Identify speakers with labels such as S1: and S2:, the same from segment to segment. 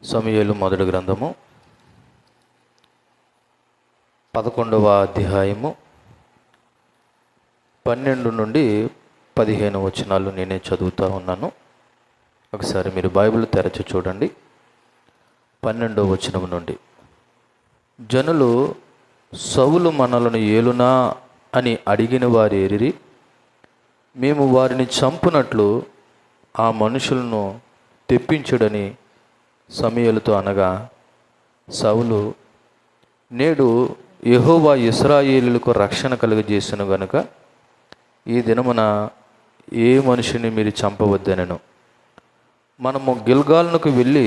S1: సమూయేలు మొదటి గ్రంథము 11వ అధ్యాయము 12 నుండి 15 వచనాలు నేనే చదువుతూ ఉన్నాను. ఒకసారి మీరు బైబిల్ తెరచి చూడండి. 12వ వచనం నుండి, జనులు సౌలు మనలను ఏలునా అని అడిగిన వారు ఏరిరి, మేము వారిని చంపునట్లు ఆ మనుషులను తెప్పించుడని సమూయేలుతో అనగా, సౌలు, నేడు యెహోవా ఇశ్రాయేలులకు రక్షణ కలుగజేసెను గనుక ఈ దినమున ఏ మనిషిని మీరు చంపవద్దనెను. మనము గిల్గాలునకు వెళ్ళి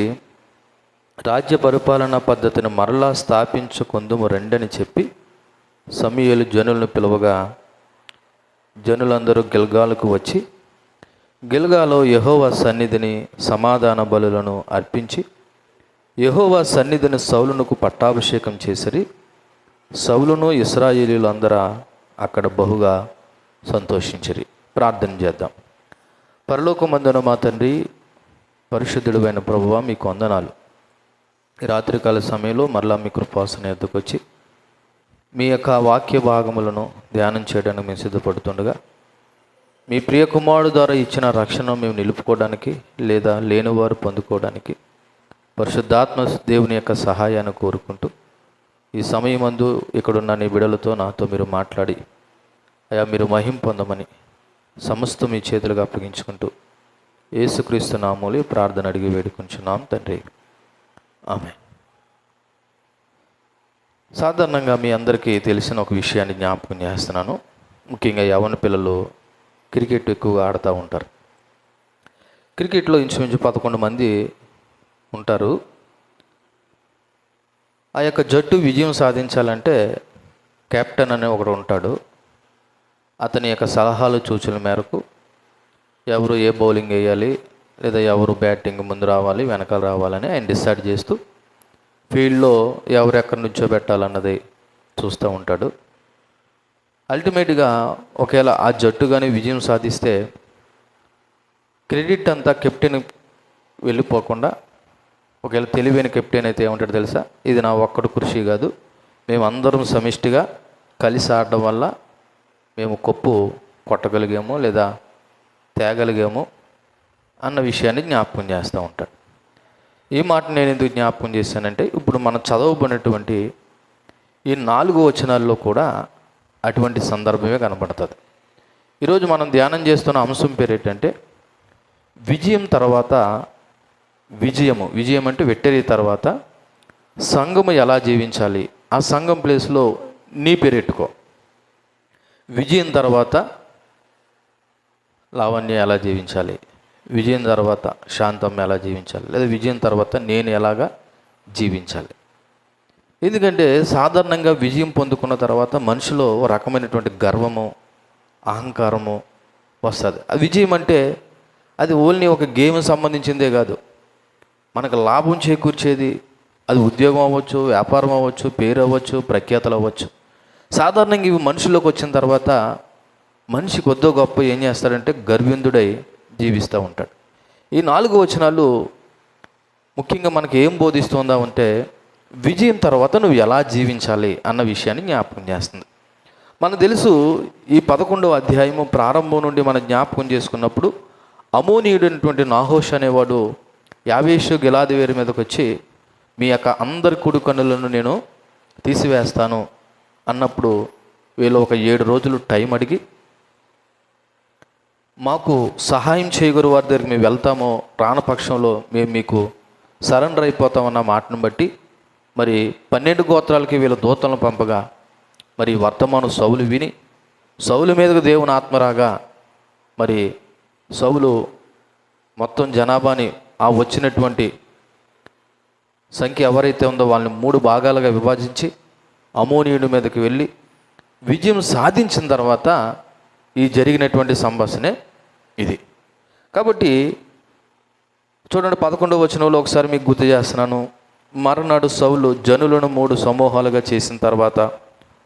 S1: రాజ్య పరిపాలనా పద్ధతిని మరలా స్థాపించుకొందుము రండని చెప్పి సమూయేలు జనులను పిలువగా, జనులందరూ గిల్గాలుకు వచ్చి గిల్గాలో యెహోవా సన్నిధిని సమాధాన బలులను అర్పించి యెహోవా సన్నిధిని సౌలునకు పట్టాభిషేకం చేసిరి. సౌలును ఇశ్రాయేలీయులు అందరూ అక్కడ బహుగా సంతోషించిరి. ప్రార్థన చేద్దాం. పరలోకమందున మా తండ్రి, పరిశుద్ధుడైన ప్రభువా, మీకు వందనాలు. ఈ రాత్రికాల సమయంలో మరలా మీ కృపాసన ఎద్దుకు వచ్చి మీ యొక్క వాక్య భాగములను ధ్యానం చేయడానికి మేము సిద్ధపడుతుండగా, మీ ప్రియ కుమారుడు ద్వారా ఇచ్చిన రక్షణ మేము నిలుపుకోవడానికి లేదా లేనివారు పొందుకోవడానికి పరిశుద్ధాత్మ దేవుని యొక్క సహాయాన్ని కోరుకుంటూ ఈ సమయమందు ఇక్కడున్న నీ బిడలతో నాతో మీరు మాట్లాడి అయా మీరు మహిమ పొందమని సమస్తం మీ చేతులుగా అప్పగించుకుంటూ యేసుక్రీస్తు నామములో ప్రార్థన అడిగి వేడుకుంటున్నాం తండ్రి, ఆమేన్. సాధారణంగా మీ అందరికీ తెలిసిన ఒక విషయాన్ని జ్ఞాపకం చేస్తున్నాను. ముఖ్యంగా యవ్వన పిల్లలు క్రికెట్ ఎక్కువగా ఆడుతూ ఉంటారు. క్రికెట్లో ఇంచుమించు 11 మంది ఉంటారు. ఆ యొక్క జట్టు విజయం సాధించాలంటే కెప్టెన్ అనే ఒకడు ఉంటాడు. అతని యొక్క సలహాలు సూచనల మేరకు ఎవరు ఏ బౌలింగ్ వేయాలి లేదా ఎవరు బ్యాటింగ్ ముందు రావాలి వెనకాల రావాలని ఆయన డిసైడ్ చేస్తూ ఫీల్డ్లో ఎవరు ఎక్కడి నుంచో పెట్టాలన్నది చూస్తూ ఉంటాడు. అల్టిమేట్గా ఒకవేళ ఆ జట్టు కానీ విజయం సాధిస్తే క్రెడిట్ అంతా కెప్టెన్ వెళ్ళిపోకుండా, ఒకవేళ తెలివైన కెప్టెన్ అయితే ఏమంటాడు తెలుసా, ఇది నా ఒక్కడు కృషి కాదు, మేమందరం సమిష్టిగా కలిసి ఆడడం వల్ల మేము కప్పు కొట్టగలిగాము లేదా తేగలిగాము అన్న విషయాన్ని జ్ఞాపకం చేస్తూ ఉంటాడు. ఈ మాట నేను ఎందుకు జ్ఞాపకం చేశానంటే, ఇప్పుడు మనం చదవబడినటువంటి ఈ 4 వచనాల్లో కూడా అటువంటి సందర్భమే కనబడుతుంది. ఈరోజు మనం ధ్యానం చేస్తున్న అంశం పేరు ఏంటంటే, విజయం తర్వాత విజయం అంటే విక్టరీ తర్వాత సంఘము ఎలా జీవించాలి, ఆ సంఘం ప్లేస్లో నీ పేరెట్టుకో. విజయం తర్వాత లావణ్య ఎలా జీవించాలి, విజయం తర్వాత శాంతమ్మ ఎలా జీవించాలి, లేదా విజయం తర్వాత నేను ఎలాగా జీవించాలి. ఎందుకంటే సాధారణంగా విజయం పొందుకున్న తర్వాత మనిషిలో ఒక రకమైనటువంటి గర్వము, అహంకారము వస్తుంది. ఆ విజయం అంటే అది ఓన్లీ ఒక గేమ్ సంబంధించిందే కాదు, మనకు లాభం చేకూర్చేది. అది ఉద్యోగం అవ్వచ్చు, వ్యాపారం అవ్వచ్చు, పేరు అవ్వచ్చు, ప్రఖ్యాతలు అవ్వచ్చు. సాధారణంగా ఇవి మనుషుల్లోకి వచ్చిన తర్వాత మనిషి కొద్దో గొప్ప ఏం చేస్తాడంటే గర్విందుడై జీవిస్తూ ఉంటాడు. ఈ 4 వచనాలు ముఖ్యంగా మనకి ఏం బోధిస్తుందా అంటే, విజయం తర్వాత నువ్వు ఎలా జీవించాలి అన్న విషయాన్ని జ్ఞాపకం చేస్తుంది. మనకు తెలుసు, ఈ 11వ అధ్యాయము ప్రారంభం నుండి మనం జ్ఞాపకం చేసుకున్నప్పుడు అమోనీయుడైనటువంటి నాహోష్ అనేవాడు యావేషు గిలాది వేరు మీదకి వచ్చి మీ యొక్క అందరి కుడి కన్నులను నేను తీసివేస్తాను అన్నప్పుడు వీళ్ళు ఒక 7 రోజులు టైం అడిగి, మాకు సహాయం చేయగల వారి దగ్గరికి మేము వెళ్తామో, ప్రాణపక్షంలో మేము మీకు సరెండర్ అయిపోతామన్న మాటను బట్టి మరి 12 గోత్రాలకి వీళ్ళ దూతలను పంపగా, మరి వర్తమానం సౌలు విని సౌలు మీదకు దేవుని ఆత్మరాగా మరి సౌలు మొత్తం జనాభాని ఆ వచ్చినటువంటి సంఖ్య ఎవరైతే ఉందో వాళ్ళని 3 భాగాలుగా విభజించి అమోనీయుడి మీదకి వెళ్ళి విజయం సాధించిన తర్వాత ఈ జరిగినటువంటి సంభాషణే ఇది. కాబట్టి చూడండి, 11వ వచనంలో ఒకసారి మీకు గుర్తు చేస్తున్నాను. మరునాడు సౌలు జనులను 3 సమూహాలుగా చేసిన తర్వాత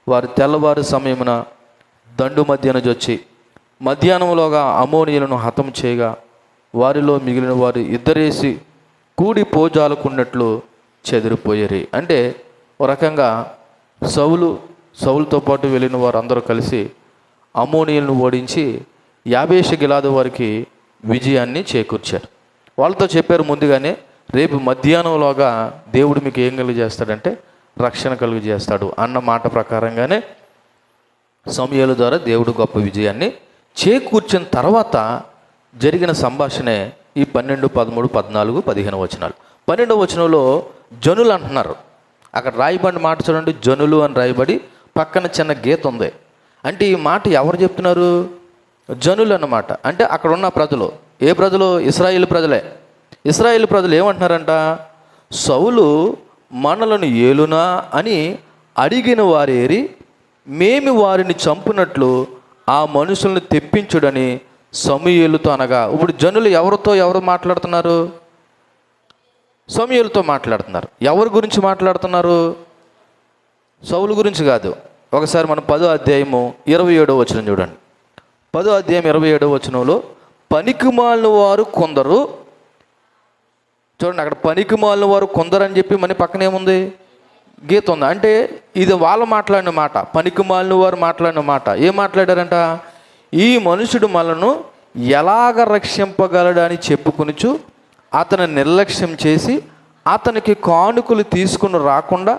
S1: వారు తెల్లవారు సమయమున దండు మధ్యన జొచ్చి మధ్యాహ్నంలోగా అమోనీయులను హతం చేయగా వారిలో మిగిలిన వారు ఇద్దరేసి కూడి పోజాలకున్నట్లు చెదిరిపోయేరి. అంటే ఒక రకంగా సౌలుతో పాటు వెళ్ళిన వారు అందరూ కలిసి అమ్మోనీయులను ఓడించి యాబేషు గిలాదు వారికి విజయాన్ని చేకూర్చారు. వాళ్ళతో చెప్పారు ముందుగానే, రేపు మధ్యాహ్నంలోగా దేవుడు మీకు ఏం కలుగజేస్తాడంటే రక్షణ కలుగజేస్తాడు అన్న మాట ప్రకారంగానే సమూయేలు ద్వారా దేవుడు గొప్ప విజయాన్ని చేకూర్చిన తర్వాత జరిగిన సంభాషణే ఈ 12, 13, 14, 15 వచనాలు. 12వ వచనంలో జనులు అంటున్నారు. అక్కడ రాయబడిన మాట చూడండి, జనులు అని రాయబడి పక్కన చిన్న గీత ఉంది. అంటే ఈ మాట ఎవరు చెప్తున్నారు? జనులు అన్నమాట. అంటే అక్కడ ఉన్న ప్రజలు. ఏ ప్రజలు? ఇశ్రాయేలు ప్రజలే. ఇశ్రాయేలు ప్రజలు ఏమంటున్నారంట? సౌలు మనలను ఏలునా అని అడిగిన వారేరి మేము వారిని చంపునట్లు ఆ మనుషుల్ని తెప్పించుడని సమూయేలుతో అనగా. ఇప్పుడు జనులు ఎవరు మాట్లాడుతున్నారు? సమూయేలుతో మాట్లాడుతున్నారు. ఎవరి గురించి మాట్లాడుతున్నారు? సౌలు గురించి కాదు. ఒకసారి మనం 10వ అధ్యాయము 27వ వచనం చూడండి. 10వ అధ్యాయం 27వ వచనంలో పనికిమాలిన వారు కొందరు, చూడండి అక్కడ పనికిమాలిన వారు కొందరు అని చెప్పి మన పక్కనేముంది? గీత ఉంది. అంటే ఇది వాళ్ళు మాట్లాడిన మాట, పనికిమాలిన వారు మాట్లాడిన మాట. ఏం మాట్లాడారంట? ఈ మనుషుడు మనను ఎలాగ రక్షింపగలడని చెప్పుకొనుచు అతను నిర్లక్ష్యం చేసి అతనికి కానుకలు తీసుకుని రాకుండా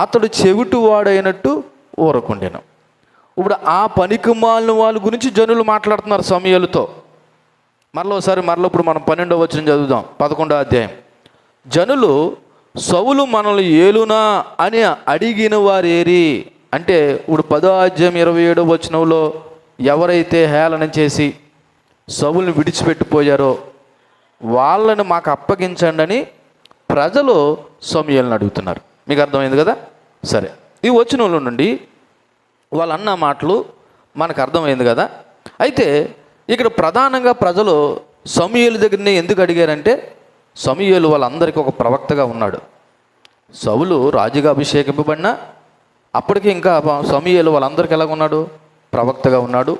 S1: అతడు చెవిటివాడైనట్టు ఊరకుండెను. ఇప్పుడు ఆ పనికిమాలిన వాళ్ళ గురించి జనులు మాట్లాడుతున్నారు సమూయేలుతో. ఇప్పుడు మనం 12వ వచనం చదువుదాం. 11వ అధ్యాయం. జనులు సౌలు మనల్ని ఏలునా అని అడిగిన వారేరి. అంటే ఇప్పుడు 10వ అధ్యాయం 27వ వచనంలో ఎవరైతే హేళన చేసి సౌలుని విడిచిపెట్టిపోయారో వాళ్ళని మాకు అప్పగించండి అని ప్రజలు సమూయేలుని అడుగుతున్నారు. మీకు అర్థమైంది కదా? సరే, ఈ వచనంలో నుండి వాళ్ళు అన్న మాటలు మనకు అర్థమైంది కదా. అయితే ఇక్కడ ప్రధానంగా ప్రజలు సమూయేలు దగ్గరనే ఎందుకు అడిగారంటే, సమూయేలు వాళ్ళందరికీ ఒక ప్రవక్తగా ఉన్నాడు. సౌలు రాజుగా అభిషేకింపబడినా అప్పటికి ఇంకా సమూయేలు వాళ్ళందరికీ ఎలాగ ఉన్నాడు? ప్రవక్తగా ఉన్నాడు,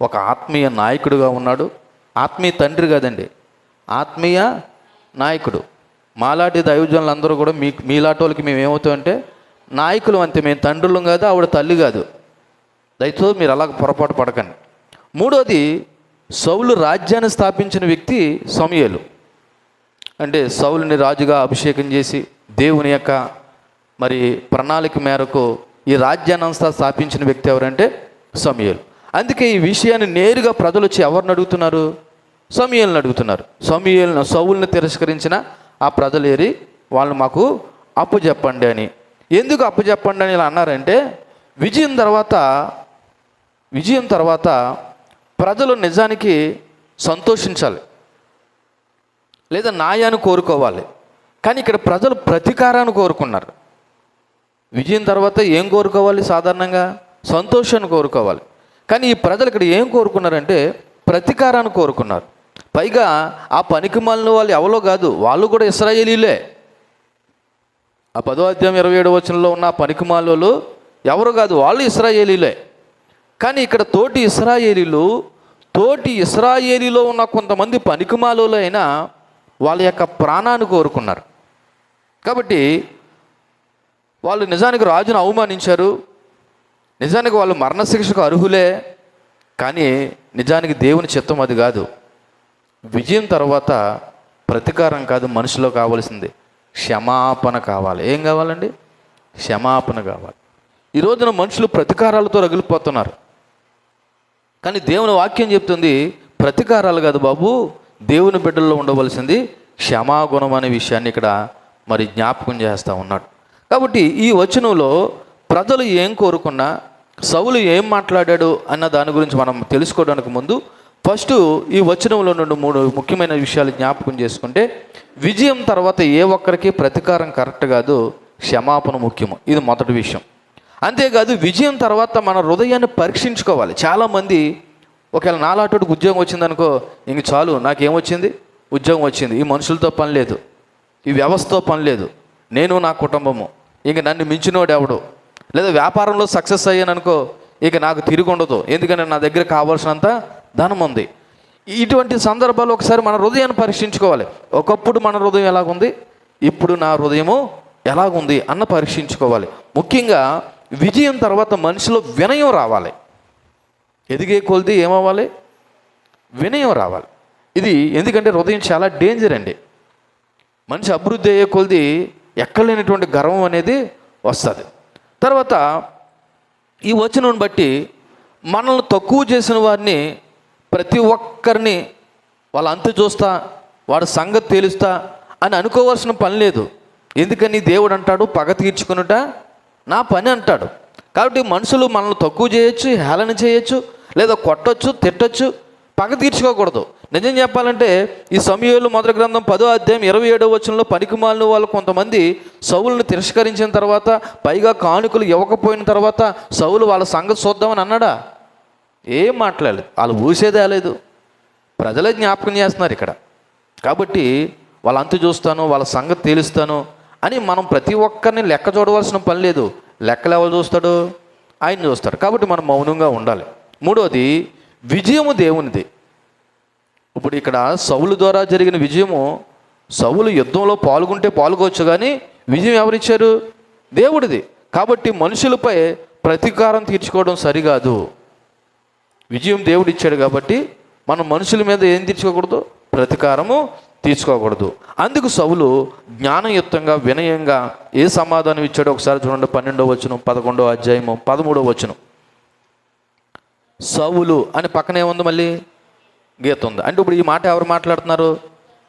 S1: ఒక ఆత్మీయ నాయకుడుగా ఉన్నాడు. ఆత్మీయ తండ్రి కాదండి, ఆత్మీయ నాయకుడు. మాలాంటి దైవజనులు అందరూ కూడా మీలాంటి వాళ్ళకి మేము ఏమవుతామంటే నాయకులు అంతే. మేము తండ్రులం కాదు, ఆవిడ తల్లి కాదు. దయతో మీరు అలాగ పొరపాటు పడకండి. మూడోది, సౌలు రాజ్యాన్ని స్థాపించిన వ్యక్తి సమూయేలు. అంటే సౌలుని రాజుగా అభిషేకం చేసి దేవుని యొక్క ప్రణాళిక మేరకు ఈ రాజ్యాన్నంతా స్థాపించిన వ్యక్తి ఎవరంటే సమూయేలు. అందుకే ఈ విషయాన్ని నేరుగా ప్రజలు వచ్చి ఎవరిని అడుగుతున్నారు? సమూయేలుని అడుగుతున్నారు. సౌలుని తిరస్కరించిన ఆ ప్రజలు ఏరి వాళ్ళు మాకు అప్పు చెప్పండి అని. ఎందుకు అప్పు చెప్పండి అని ఇలా అన్నారంటే, విజయం తర్వాత ప్రజలు నిజానికి సంతోషించాలి, లేదా న్యాయాన్ని కోరుకోవాలి. కానీ ఇక్కడ ప్రజలు ప్రతీకారాన్ని కోరుకున్నారు. విజయం తర్వాత ఏం కోరుకోవాలి? సాధారణంగా సంతోషాన్ని కోరుకోవాలి. కానీ ఈ ప్రజలు ఇక్కడ ఏం కోరుకున్నారంటే ప్రతీకారాన్ని కోరుకున్నారు. పైగా ఆ పనికిమాలిన వాళ్ళు ఎవరో కాదు, వాళ్ళు కూడా ఇశ్రాయేలీలే. ఆ 10వ అధ్యాయం 27వ వచనంలో ఉన్న పనికిమాలినోళ్ళు ఎవరు కాదు, వాళ్ళు ఇశ్రాయేలీలే. కానీ ఇక్కడ తోటి ఇశ్రాయేలీలో ఉన్న కొంతమంది పనికిమాలినోళ్ళు అయినా వాళ్ళ యొక్క ప్రాణాన్ని కోరుకున్నారు. కాబట్టి వాళ్ళు నిజానికి రాజును అవమానించారు, నిజానికి వాళ్ళు మరణశిక్షకు అర్హులే. కానీ నిజానికి దేవుని చిత్తం అది కాదు. విజయం తర్వాత ప్రతీకారం కాదు, మనిషిలో కావాల్సింది క్షమాపణ కావాలి. ఏం కావాలండి? క్షమాపణ కావాలి. ఈ రోజున మనుషులు ప్రతీకారాలతో రగిలిపోతున్నారు. కానీ దేవుని వాక్యం చెప్తుంది ప్రతీకారాలు కాదు బాబు, దేవుని బిడ్డల్లో ఉండవలసింది క్షమాగుణం అనే విషయాన్ని ఇక్కడ జ్ఞాపకం చేస్తూ ఉన్నాడు. కాబట్టి ఈ వచనంలో ప్రజలు ఏం కోరుకున్నా, సౌలు ఏం మాట్లాడాడు అన్న దాని గురించి మనం తెలుసుకోవడానికి ముందు ఫస్ట్ ఈ వచనంలో నుండి 3 ముఖ్యమైన విషయాలు జ్ఞాపకం చేసుకుంటే, విజయం తర్వాత ఏ ఒక్కరికి ప్రతీకారం కరెక్ట్ కాదు, క్షమాపణ ముఖ్యము. ఇది మొదటి విషయం. అంతేకాదు విజయం తర్వాత మన హృదయాన్ని పరీక్షించుకోవాలి. చాలామంది ఒకవేళ నాలాటోడికి ఉద్యోగం వచ్చిందనుకో, ఇంక చాలు, నాకేమొచ్చింది? ఉద్యోగం వచ్చింది, ఈ మనుషులతో పని లేదు, ఈ వ్యవస్థతో పని లేదు, నేను నా కుటుంబము, ఇంక నన్ను మించినోడు ఎవడు. లేదా వ్యాపారంలో సక్సెస్ అయ్యాననుకో, ఇక నాకు తిరిగి ఉండదు, ఎందుకంటే నా దగ్గర కావాల్సినంత ధనం ఉంది. ఇటువంటి సందర్భాలు ఒకసారి మన హృదయాన్ని పరీక్షించుకోవాలి. ఒకప్పుడు మన హృదయం ఎలాగుంది, ఇప్పుడు నా హృదయము ఎలాగుంది అన్న పరీక్షించుకోవాలి. ముఖ్యంగా విజయం తర్వాత మనిషిలో వినయం రావాలి. ఎదిగే కొలిది ఏమవ్వాలి? వినయం రావాలి. ఇది ఎందుకంటే హృదయం చాలా డేంజర్ అండి. మనిషి అభివృద్ధి అయ్యే కొలిది ఎక్కలేనటువంటి గర్వం అనేది వస్తుంది. తర్వాత ఈ వచనం బట్టి మనల్ని తక్కువ చేసిన వారిని, ప్రతి ఒక్కరిని వాళ్ళ అంతు చూస్తా, వాడి సంగతి తేలుస్తా అని అనుకోవాల్సిన పని లేదు. ఎందుకని దేవుడు అంటాడు, పగ తీర్చుకునుట నా పని అంటాడు. కాబట్టి మనుషులు మనల్ని తక్కువ చేయొచ్చు, హేళన చేయొచ్చు, లేదా కొట్టొచ్చు, తిట్టొచ్చు, పగ తీర్చుకోకూడదు. నిజం చెప్పాలంటే ఈ సమూయేలు మొదటి గ్రంథం 10వ అధ్యాయం 27వ వచనంలో పనికిమాలిన వాళ్ళు కొంతమంది సౌలుని తిరస్కరించిన తర్వాత, పైగా కానుకలు ఇవ్వకపోయిన తర్వాత సౌలు వాళ్ళ సంగతి చూద్దామని అన్నాడా? ఏం మాట్లాడలేదు. వాళ్ళు ఊసేదే లేదు. ప్రజలే జ్ఞాపకం చేస్తున్నారు ఇక్కడ. కాబట్టి వాళ్ళ అంతు చూస్తాను, వాళ్ళ సంగతి తేలుస్తాను అని మనం ప్రతి ఒక్కరిని లెక్క చూడవలసిన పని లేదు. లెక్కలు ఎవరు చూస్తాడు? ఆయన చూస్తాడు. కాబట్టి మనం మౌనంగా ఉండాలి. మూడోది, విజయము దేవునిది. ఇప్పుడు ఇక్కడ సౌలు ద్వారా జరిగిన విజయము, సౌలు యుద్ధంలో పాల్గొంటే పాల్గొవచ్చు, కానీ విజయం ఎవరిచ్చారు? దేవుడిది. కాబట్టి మనుషులపై ప్రతీకారం తీర్చుకోవడం సరికాదు. విజయం దేవుడిచ్చాడు కాబట్టి మనం మనుషుల మీద ఏం తీర్చుకోకూడదు? ప్రతీకారము తీర్చుకోకూడదు. అందుకు సౌలు జ్ఞానయుక్తంగా, వినయంగా ఏ సమాధానం ఇచ్చాడో ఒకసారి చూడండి. 12వ వచనం, 11వ అధ్యాయము 13వ వచనం. సౌలు అని పక్కనే ఉంది, మళ్ళీ గీత ఉంది. అంటే ఇప్పుడు ఈ మాట ఎవరు మాట్లాడుతున్నారు?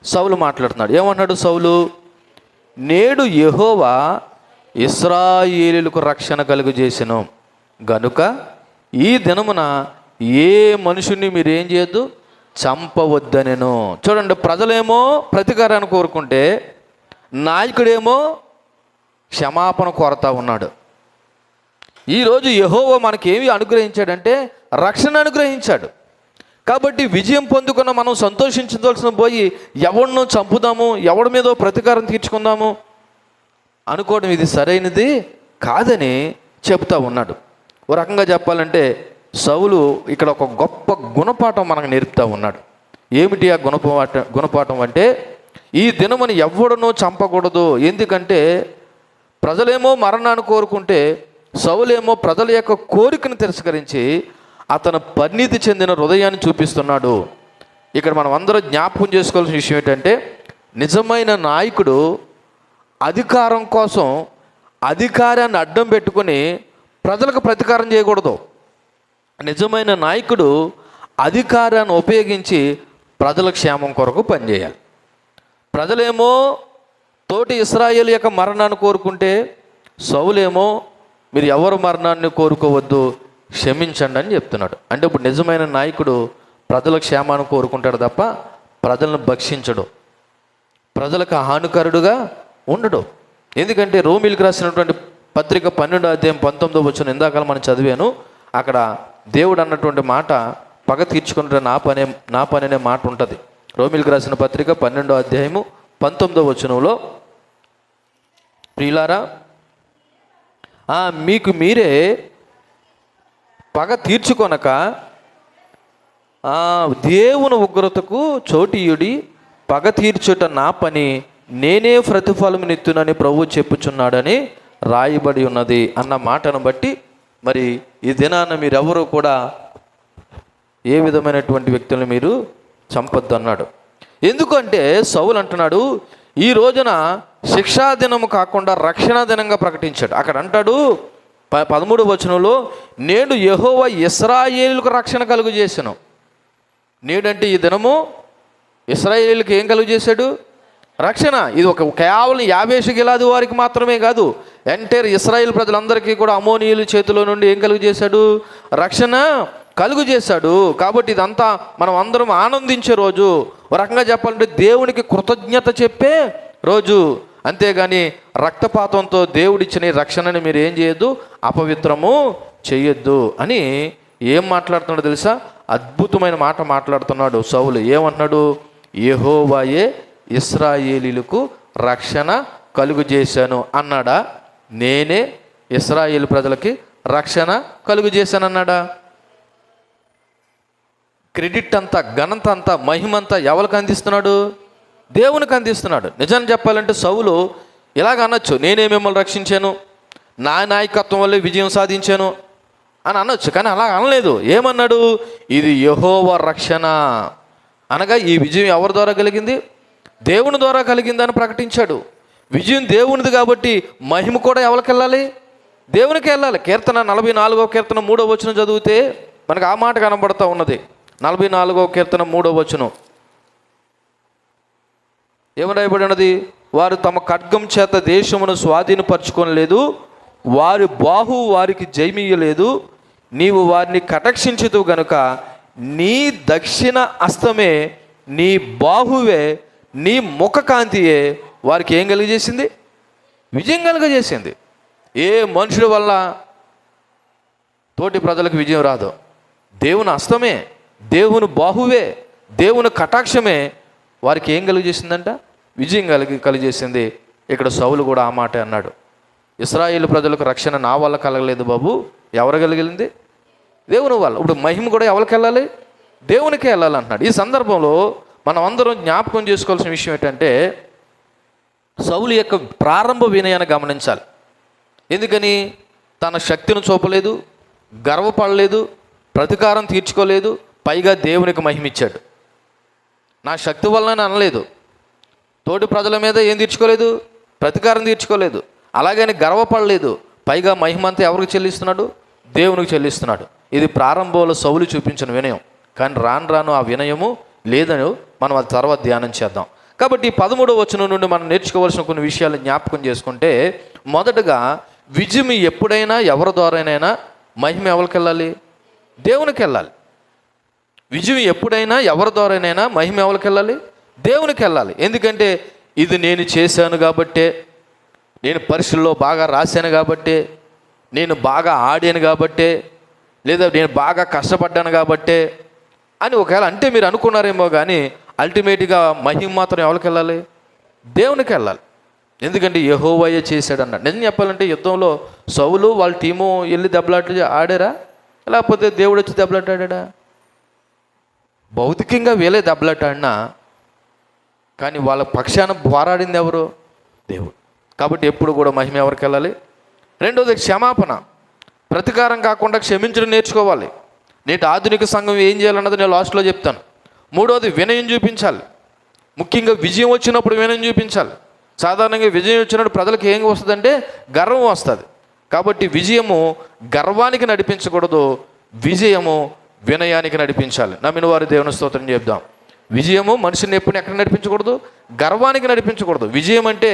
S1: సౌలు మాట్లాడుతున్నాడు. ఏమన్నాడు సౌలు? నేడు యెహోవా ఇశ్రాయేలులకు రక్షణ కలుగు చేసెను గనుక ఈ దినమున ఏ మనుషుని మీరేం చేయొద్దు, చంపవద్దనెను. చూడండి, ప్రజలేమో ప్రతీకారాన్ని కోరుకుంటే నాయకుడేమో క్షమాపణ కోరుతా ఉన్నాడు. ఈరోజు యెహోవా మనకేమి అనుగ్రహించాడంటే రక్షణ అనుగ్రహించాడు. కాబట్టి విజయం పొందుకున్న మనం సంతోషించవలసిన పోయి ఎవరినో చంపుదాము, ఎవడి మీదో ప్రతీకారం తీర్చుకుందాము అనుకోవడం ఇది సరైనది కాదని చెప్తా ఉన్నాడు. ఓ రకంగా చెప్పాలంటే సౌలు ఇక్కడ ఒక గొప్ప గుణపాఠం మనకు నేర్పుతా ఉన్నాడు. ఏమిటి ఆ గుణపాఠం అంటే, ఈ దినమని ఎవడనో చంపకూడదు. ఎందుకంటే ప్రజలేమో మరణాన్ని కోరుకుంటే సౌలేమో ప్రజల యొక్క కోరికను తిరస్కరించి అతను పరిణితి చెందిన హృదయాన్ని చూపిస్తున్నాడు. ఇక్కడ మనం అందరూ జ్ఞాపకం చేసుకోవాల్సిన విషయం ఏంటంటే, నిజమైన నాయకుడు అధికారం కోసం అధికారాన్ని అడ్డం పెట్టుకొని ప్రజలకు ప్రతీకారం చేయకూడదు. నిజమైన నాయకుడు అధికారాన్ని ఉపయోగించి ప్రజల క్షేమం కొరకు పనిచేయాలి. ప్రజలేమో తోటి ఇశ్రాయేలు యొక్క మరణాన్ని కోరుకుంటే సౌలేమో మీరు ఎవరు మరణాన్ని కోరుకోవద్దు, క్షమించండి అని చెప్తున్నాడు. అంటే ఇప్పుడు నిజమైన నాయకుడు ప్రజల క్షేమాన్ని కోరుకుంటాడు తప్ప ప్రజలను భక్షించడు, ప్రజలకు హానికరుడుగా ఉండడు. ఎందుకంటే రోమీలకు రాసినటువంటి పత్రిక 12వ అధ్యాయం 19వ వచనం ఇందాక మనం చదివాను. అక్కడ దేవుడు అన్నటువంటి మాట పగ తీర్చుకుంటే నా పని అనే మాట ఉంటుంది. రోమీలకు రాసిన పత్రిక 12వ అధ్యాయము 19వ వచనంలో, ప్రియులారా మీకు మీరే పగ తీర్చుకొనక దేవుని ఉగ్రతకు చోటీయుడి, పగ తీర్చుట నా పని, నేనే ప్రతిఫలమునిత్తునని ప్రభువు చెప్పుచున్నాడని రాయబడి ఉన్నది అన్న మాటను బట్టి మరి ఈ దినాన మీరెవరూ కూడా ఏ విధమైనటువంటి వ్యక్తులను మీరు చంపొద్దు అన్నాడు. ఎందుకంటే సౌలు అంటున్నాడు, ఈ రోజున శిక్షా దినము కాకుండా రక్షణ దినంగా ప్రకటించాడు. అక్కడ అంటాడు 13వ వచనంలో, నేడు యెహోవా ఇశ్రాయేలుకు రక్షణ కలుగు చేశాను. నేడంటే ఈ దినము ఇశ్రాయేలుకి ఏం కలుగు చేశాడు? రక్షణ. ఇది ఒక కేవలం యాబేషు గిలాది వారికి మాత్రమే కాదు, ఎంటైర్ ఇశ్రాయేల్ ప్రజలందరికీ కూడా అమోనీయుల చేతిలో నుండి ఏం కలుగు చేశాడు? రక్షణ కలుగు చేశాడు. కాబట్టి ఇదంతా మనం అందరం ఆనందించే రోజు. ఒక రకంగా చెప్పాలంటే దేవునికి కృతజ్ఞత చెప్పే రోజు. అంతేగాని రక్తపాతంతో దేవుడిచ్చిన రక్షణని మీరు ఏం చేయొద్దు, అపవిత్రము చేయొద్దు అని ఏం మాట్లాడుతున్నాడో తెలుసా? అద్భుతమైన మాట మాట్లాడుతున్నాడు సౌలు. ఏమన్నాడు? యెహోవాయే ఇశ్రాయేలీలకు రక్షణ కలుగు చేశాను అన్నాడా? నేనే ఇశ్రాయేలు ప్రజలకి రక్షణ కలుగు చేశాను అన్నాడా? క్రెడిట్ అంతా, ఘనత అంతా, మహిమంతా ఎవరికి అందిస్తున్నాడు? దేవునికి అందిస్తున్నాడు. నిజాన్ని చెప్పాలంటే సౌలు ఇలాగ అనొచ్చు, నేనే మిమ్మల్ని రక్షించాను, నా నాయకత్వం వల్లే విజయం సాధించాను అని అనొచ్చు. కానీ అలా అనలేదు. ఏమన్నాడు? ఇది యెహోవా రక్షణ, అనగా ఈ విజయం ఎవరి ద్వారా కలిగింది? దేవుని ద్వారా కలిగిందని ప్రకటించాడు. విజయం దేవునిది కాబట్టి మహిమ కూడా ఎవరికి వెళ్ళాలి? దేవునికి వెళ్ళాలి. కీర్తన 44వ కీర్తన 3వ వచనం చదివితే మనకు ఆ మాట కనబడుతూ ఉన్నది. 44వ కీర్తన 3వ వచనం ఏమని రాయబడి ఉన్నది? వారు తమ ఖడ్గం చేత దేశమును స్వాధీనపరచుకోలేదు, వారి బాహు వారికి జయమియ్యలేదు. నీవు వారిని కటాక్షించుదువు గనుక నీ దక్షిణ హస్తమే, నీ బాహువే, నీ ముఖ కాంతియే వారికి ఏం కలిగజేసింది? విజయం కలుగజేసింది. ఏ మనుషుల వల్ల తోటి ప్రజలకు విజయం రాదు. దేవుని హస్తమే, దేవుని బాహువే, దేవుని కటాక్షమే వారికి ఏం కలుగజేసిందంట? విజయం కలిగజేసింది. ఇక్కడ సౌలు కూడా ఆ మాట అన్నాడు. ఇశ్రాయేలు ప్రజలకు రక్షణ నా వల్ల కలగలేదు బాబు, ఎవరు కలిగింది? దేవుని వల్ల. ఇప్పుడు మహిమ కూడా ఎవరికి వెళ్ళాలి? దేవునికే వెళ్ళాలి అంటున్నాడు. ఈ సందర్భంలో మనం అందరం జ్ఞాపకం చేసుకోవాల్సిన విషయం ఏంటంటే, సౌలు యొక్క ప్రారంభ వినయాన్ని గమనించాలి. ఎందుకని? తన శక్తిని చూపలేదు, గర్వపడలేదు, ప్రతీకారం తీర్చుకోలేదు, పైగా దేవునికి మహిమిచ్చాడు. నా శక్తి వలన అనలేదు. తోటి ప్రజల మీద ఏం తీర్చుకోలేదు? ప్రతీకారం తీర్చుకోలేదు. అలాగని గర్వపడలేదు. పైగా మహిమంతా ఎవరికి చెల్లిస్తున్నాడు? దేవునికి చెల్లిస్తున్నాడు. ఇది ప్రారంభంలో సౌలు చూపించిన వినయం. కానీ రాను రాను ఆ వినయము లేదని మనం అది తర్వాత ధ్యానం చేద్దాం. కాబట్టి 13వ వచనం నుండి మనం నేర్చుకోవాల్సిన కొన్ని విషయాలు జ్ఞాపకం చేసుకుంటే, మొదటగా విజయం ఎప్పుడైనా ఎవరి ద్వారానైనా మహిమ ఎవరికి వెళ్ళాలి? దేవునికి వెళ్ళాలి. విజయం ఎప్పుడైనా ఎవరి ద్వారానైనా మహిమ ఎవరికి వెళ్ళాలి? దేవునికి వెళ్ళాలి. ఎందుకంటే ఇది నేను చేశాను కాబట్టే, నేను పరీక్షల్లో బాగా రాశాను కాబట్టే, నేను బాగా ఆడాను కాబట్టే, లేదా నేను బాగా కష్టపడ్డాను కాబట్టే అని ఒకవేళ అంటే మీరు అనుకున్నారేమో. కానీ అల్టిమేట్గా మహిమ మాత్రం ఎవరికి వెళ్ళాలి? దేవునికి వెళ్ళాలి. ఎందుకంటే యెహోవాయే చేశాడు అన్నాడు. నిజం చెప్పాలంటే యుద్ధంలో సౌలు వాళ్ళ టీము వెళ్ళి దెబ్బలాట్లు ఆడారా, లేకపోతే దేవుడు వచ్చి దెబ్బలాటాడా? భౌతికంగా వీళ్ళే దెబ్బలాటాడినా కానీ వాళ్ళ పక్షాన పోరాడింది ఎవరు? దేవుడు. కాబట్టి ఎప్పుడు కూడా మహిమ ఎవరికి వెళ్ళాలి? రెండోది క్షమాపణ. ప్రతీకారం కాకుండా క్షమించడం నేర్చుకోవాలి. నేటి ఆధునిక సంఘం ఏం చేయాలన్నది నేను లాస్ట్లో చెప్తాను. మూడోది వినయం చూపించాలి. ముఖ్యంగా విజయం వచ్చినప్పుడు వినయం చూపించాలి. సాధారణంగా విజయం వచ్చినప్పుడు ప్రజలకు ఏం వస్తుందంటే గర్వం వస్తుంది. కాబట్టి విజయము గర్వానికి నడిపించకూడదు, విజయము వినయానికి నడిపించాలి. నమ్మిన వారి దేవుని స్తోత్రం చెప్దాం. విజయము మనిషిని ఎప్పుడు ఎక్కడ నడిపించకూడదు? గర్వానికి నడిపించకూడదు. విజయం అంటే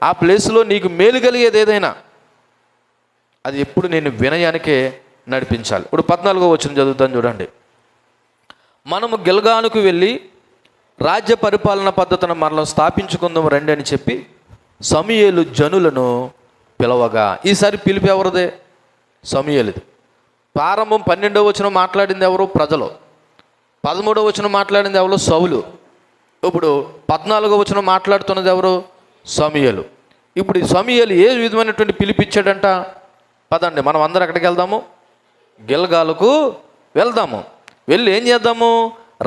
S1: ఆ ప్లేస్లో నీకు మేలు కలిగేది ఏదైనా అది ఎప్పుడు నేను వినయానికే నడిపించాలి. ఇప్పుడు 14వ వచనం చదువుతాను చూడండి. మనము గిల్గాలుకు వెళ్ళి రాజ్య పరిపాలన పద్ధతిని మనలో స్థాపించుకుందాం రండి అని చెప్పి సమూయేలు జనులను పిలవగా, ఈసారి పిలిపి ఎవరిదే? సమూయేలుది. ప్రారంభం 12వ వచనం మాట్లాడింది ఎవరు? ప్రజలు. 13వ వచనం మాట్లాడింది ఎవరు? సౌలు. ఇప్పుడు 14వ వచనం మాట్లాడుతున్నది ఎవరు? సమూయేలు. ఇప్పుడు ఈ సమూయేలు ఏ విధమైనటువంటి పిలిపిచ్చాడంట? పదండి మనం అందరం ఎక్కడికి వెళ్దాము? గిల్గాలుకు వెళ్దాము. వెళ్ళి ఏం చేద్దాము?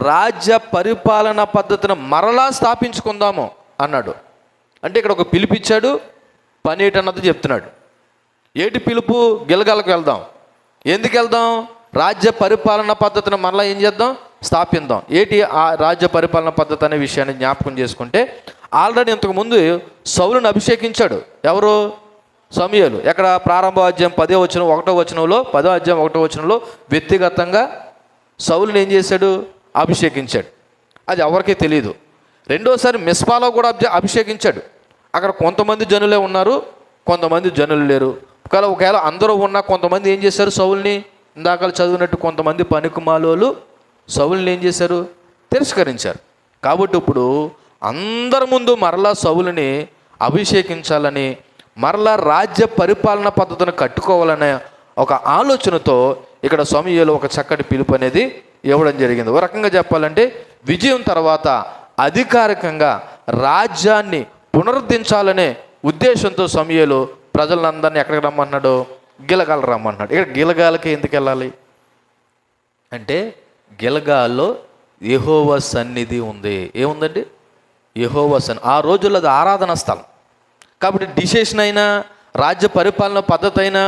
S1: రాజ్య పరిపాలన పద్ధతిని మరలా స్థాపించుకుందాము అన్నాడు. అంటే ఇక్కడ ఒక పిలిపిచ్చాడు, పని ఏంటన్నది చెప్తున్నాడు. ఏటి పిలుపు? గిల్గాలకు వెళ్దాం. ఎందుకు వెళ్దాం? రాజ్య పరిపాలన పద్ధతిని మరలా ఏం చేద్దాం? స్థాపిద్దాం. ఏటి ఆ రాజ్య పరిపాలన పద్ధతి అనే విషయాన్ని జ్ఞాపకం చేసుకుంటే, ఆల్రెడీ ఇంతకుముందు సౌలుని అభిషేకించాడు. ఎవరు? సమూయేలు. ఎక్కడ? ప్రారంభ అధ్యాయం 10వ వచనం 1వ వచనంలో, 10వ అధ్యాయం 1వ వచనంలో వ్యక్తిగతంగా సౌలుని ఏం చేశాడు? అభిషేకించాడు. అది ఎవరికీ తెలియదు. రెండోసారి మిస్పాలో కూడా అభిషేకించాడు. అక్కడ కొంతమంది జనులే ఉన్నారు, కొంతమంది జనులు లేరు. ఒకవేళ అందరూ ఉన్నా కొంతమంది ఏం చేశారు? సౌలుని ఇందాక చదివినట్టు కొంతమంది పనికిమాలోలు సౌలుని ఏం చేశారు? తిరస్కరించారు. కాబట్టి ఇప్పుడు అందరి ముందు మరలా సౌలుని అభిషేకించాలని, మరలా రాజ్య పరిపాలన పద్ధతిని కట్టుకోవాలనే ఒక ఆలోచనతో ఇక్కడ సమూయేలు ఒక చక్కటి పిలుపు అనేది ఇవ్వడం జరిగింది. ఒక రకంగా చెప్పాలంటే విజయం తర్వాత అధికారికంగా రాజ్యాన్ని పునరుద్ధరించాలనే ఉద్దేశంతో సమూయేలు ప్రజలందరినీ ఎక్కడికి రమ్మన్నాడు? గిలగాలు రమ్మన్నాడు. ఇక్కడ గిలగాలకి ఎందుకు వెళ్ళాలి అంటే గిల్గాల్లో యెహోవా సన్నిధి ఉంది. ఏముందండి? యెహోవా సన్నిధి. ఆ రోజుల్లో అది ఆరాధన స్థలం. కాబట్టి డిసిషన్ అయినా, రాజ్య పరిపాలన పద్ధతి అయినా,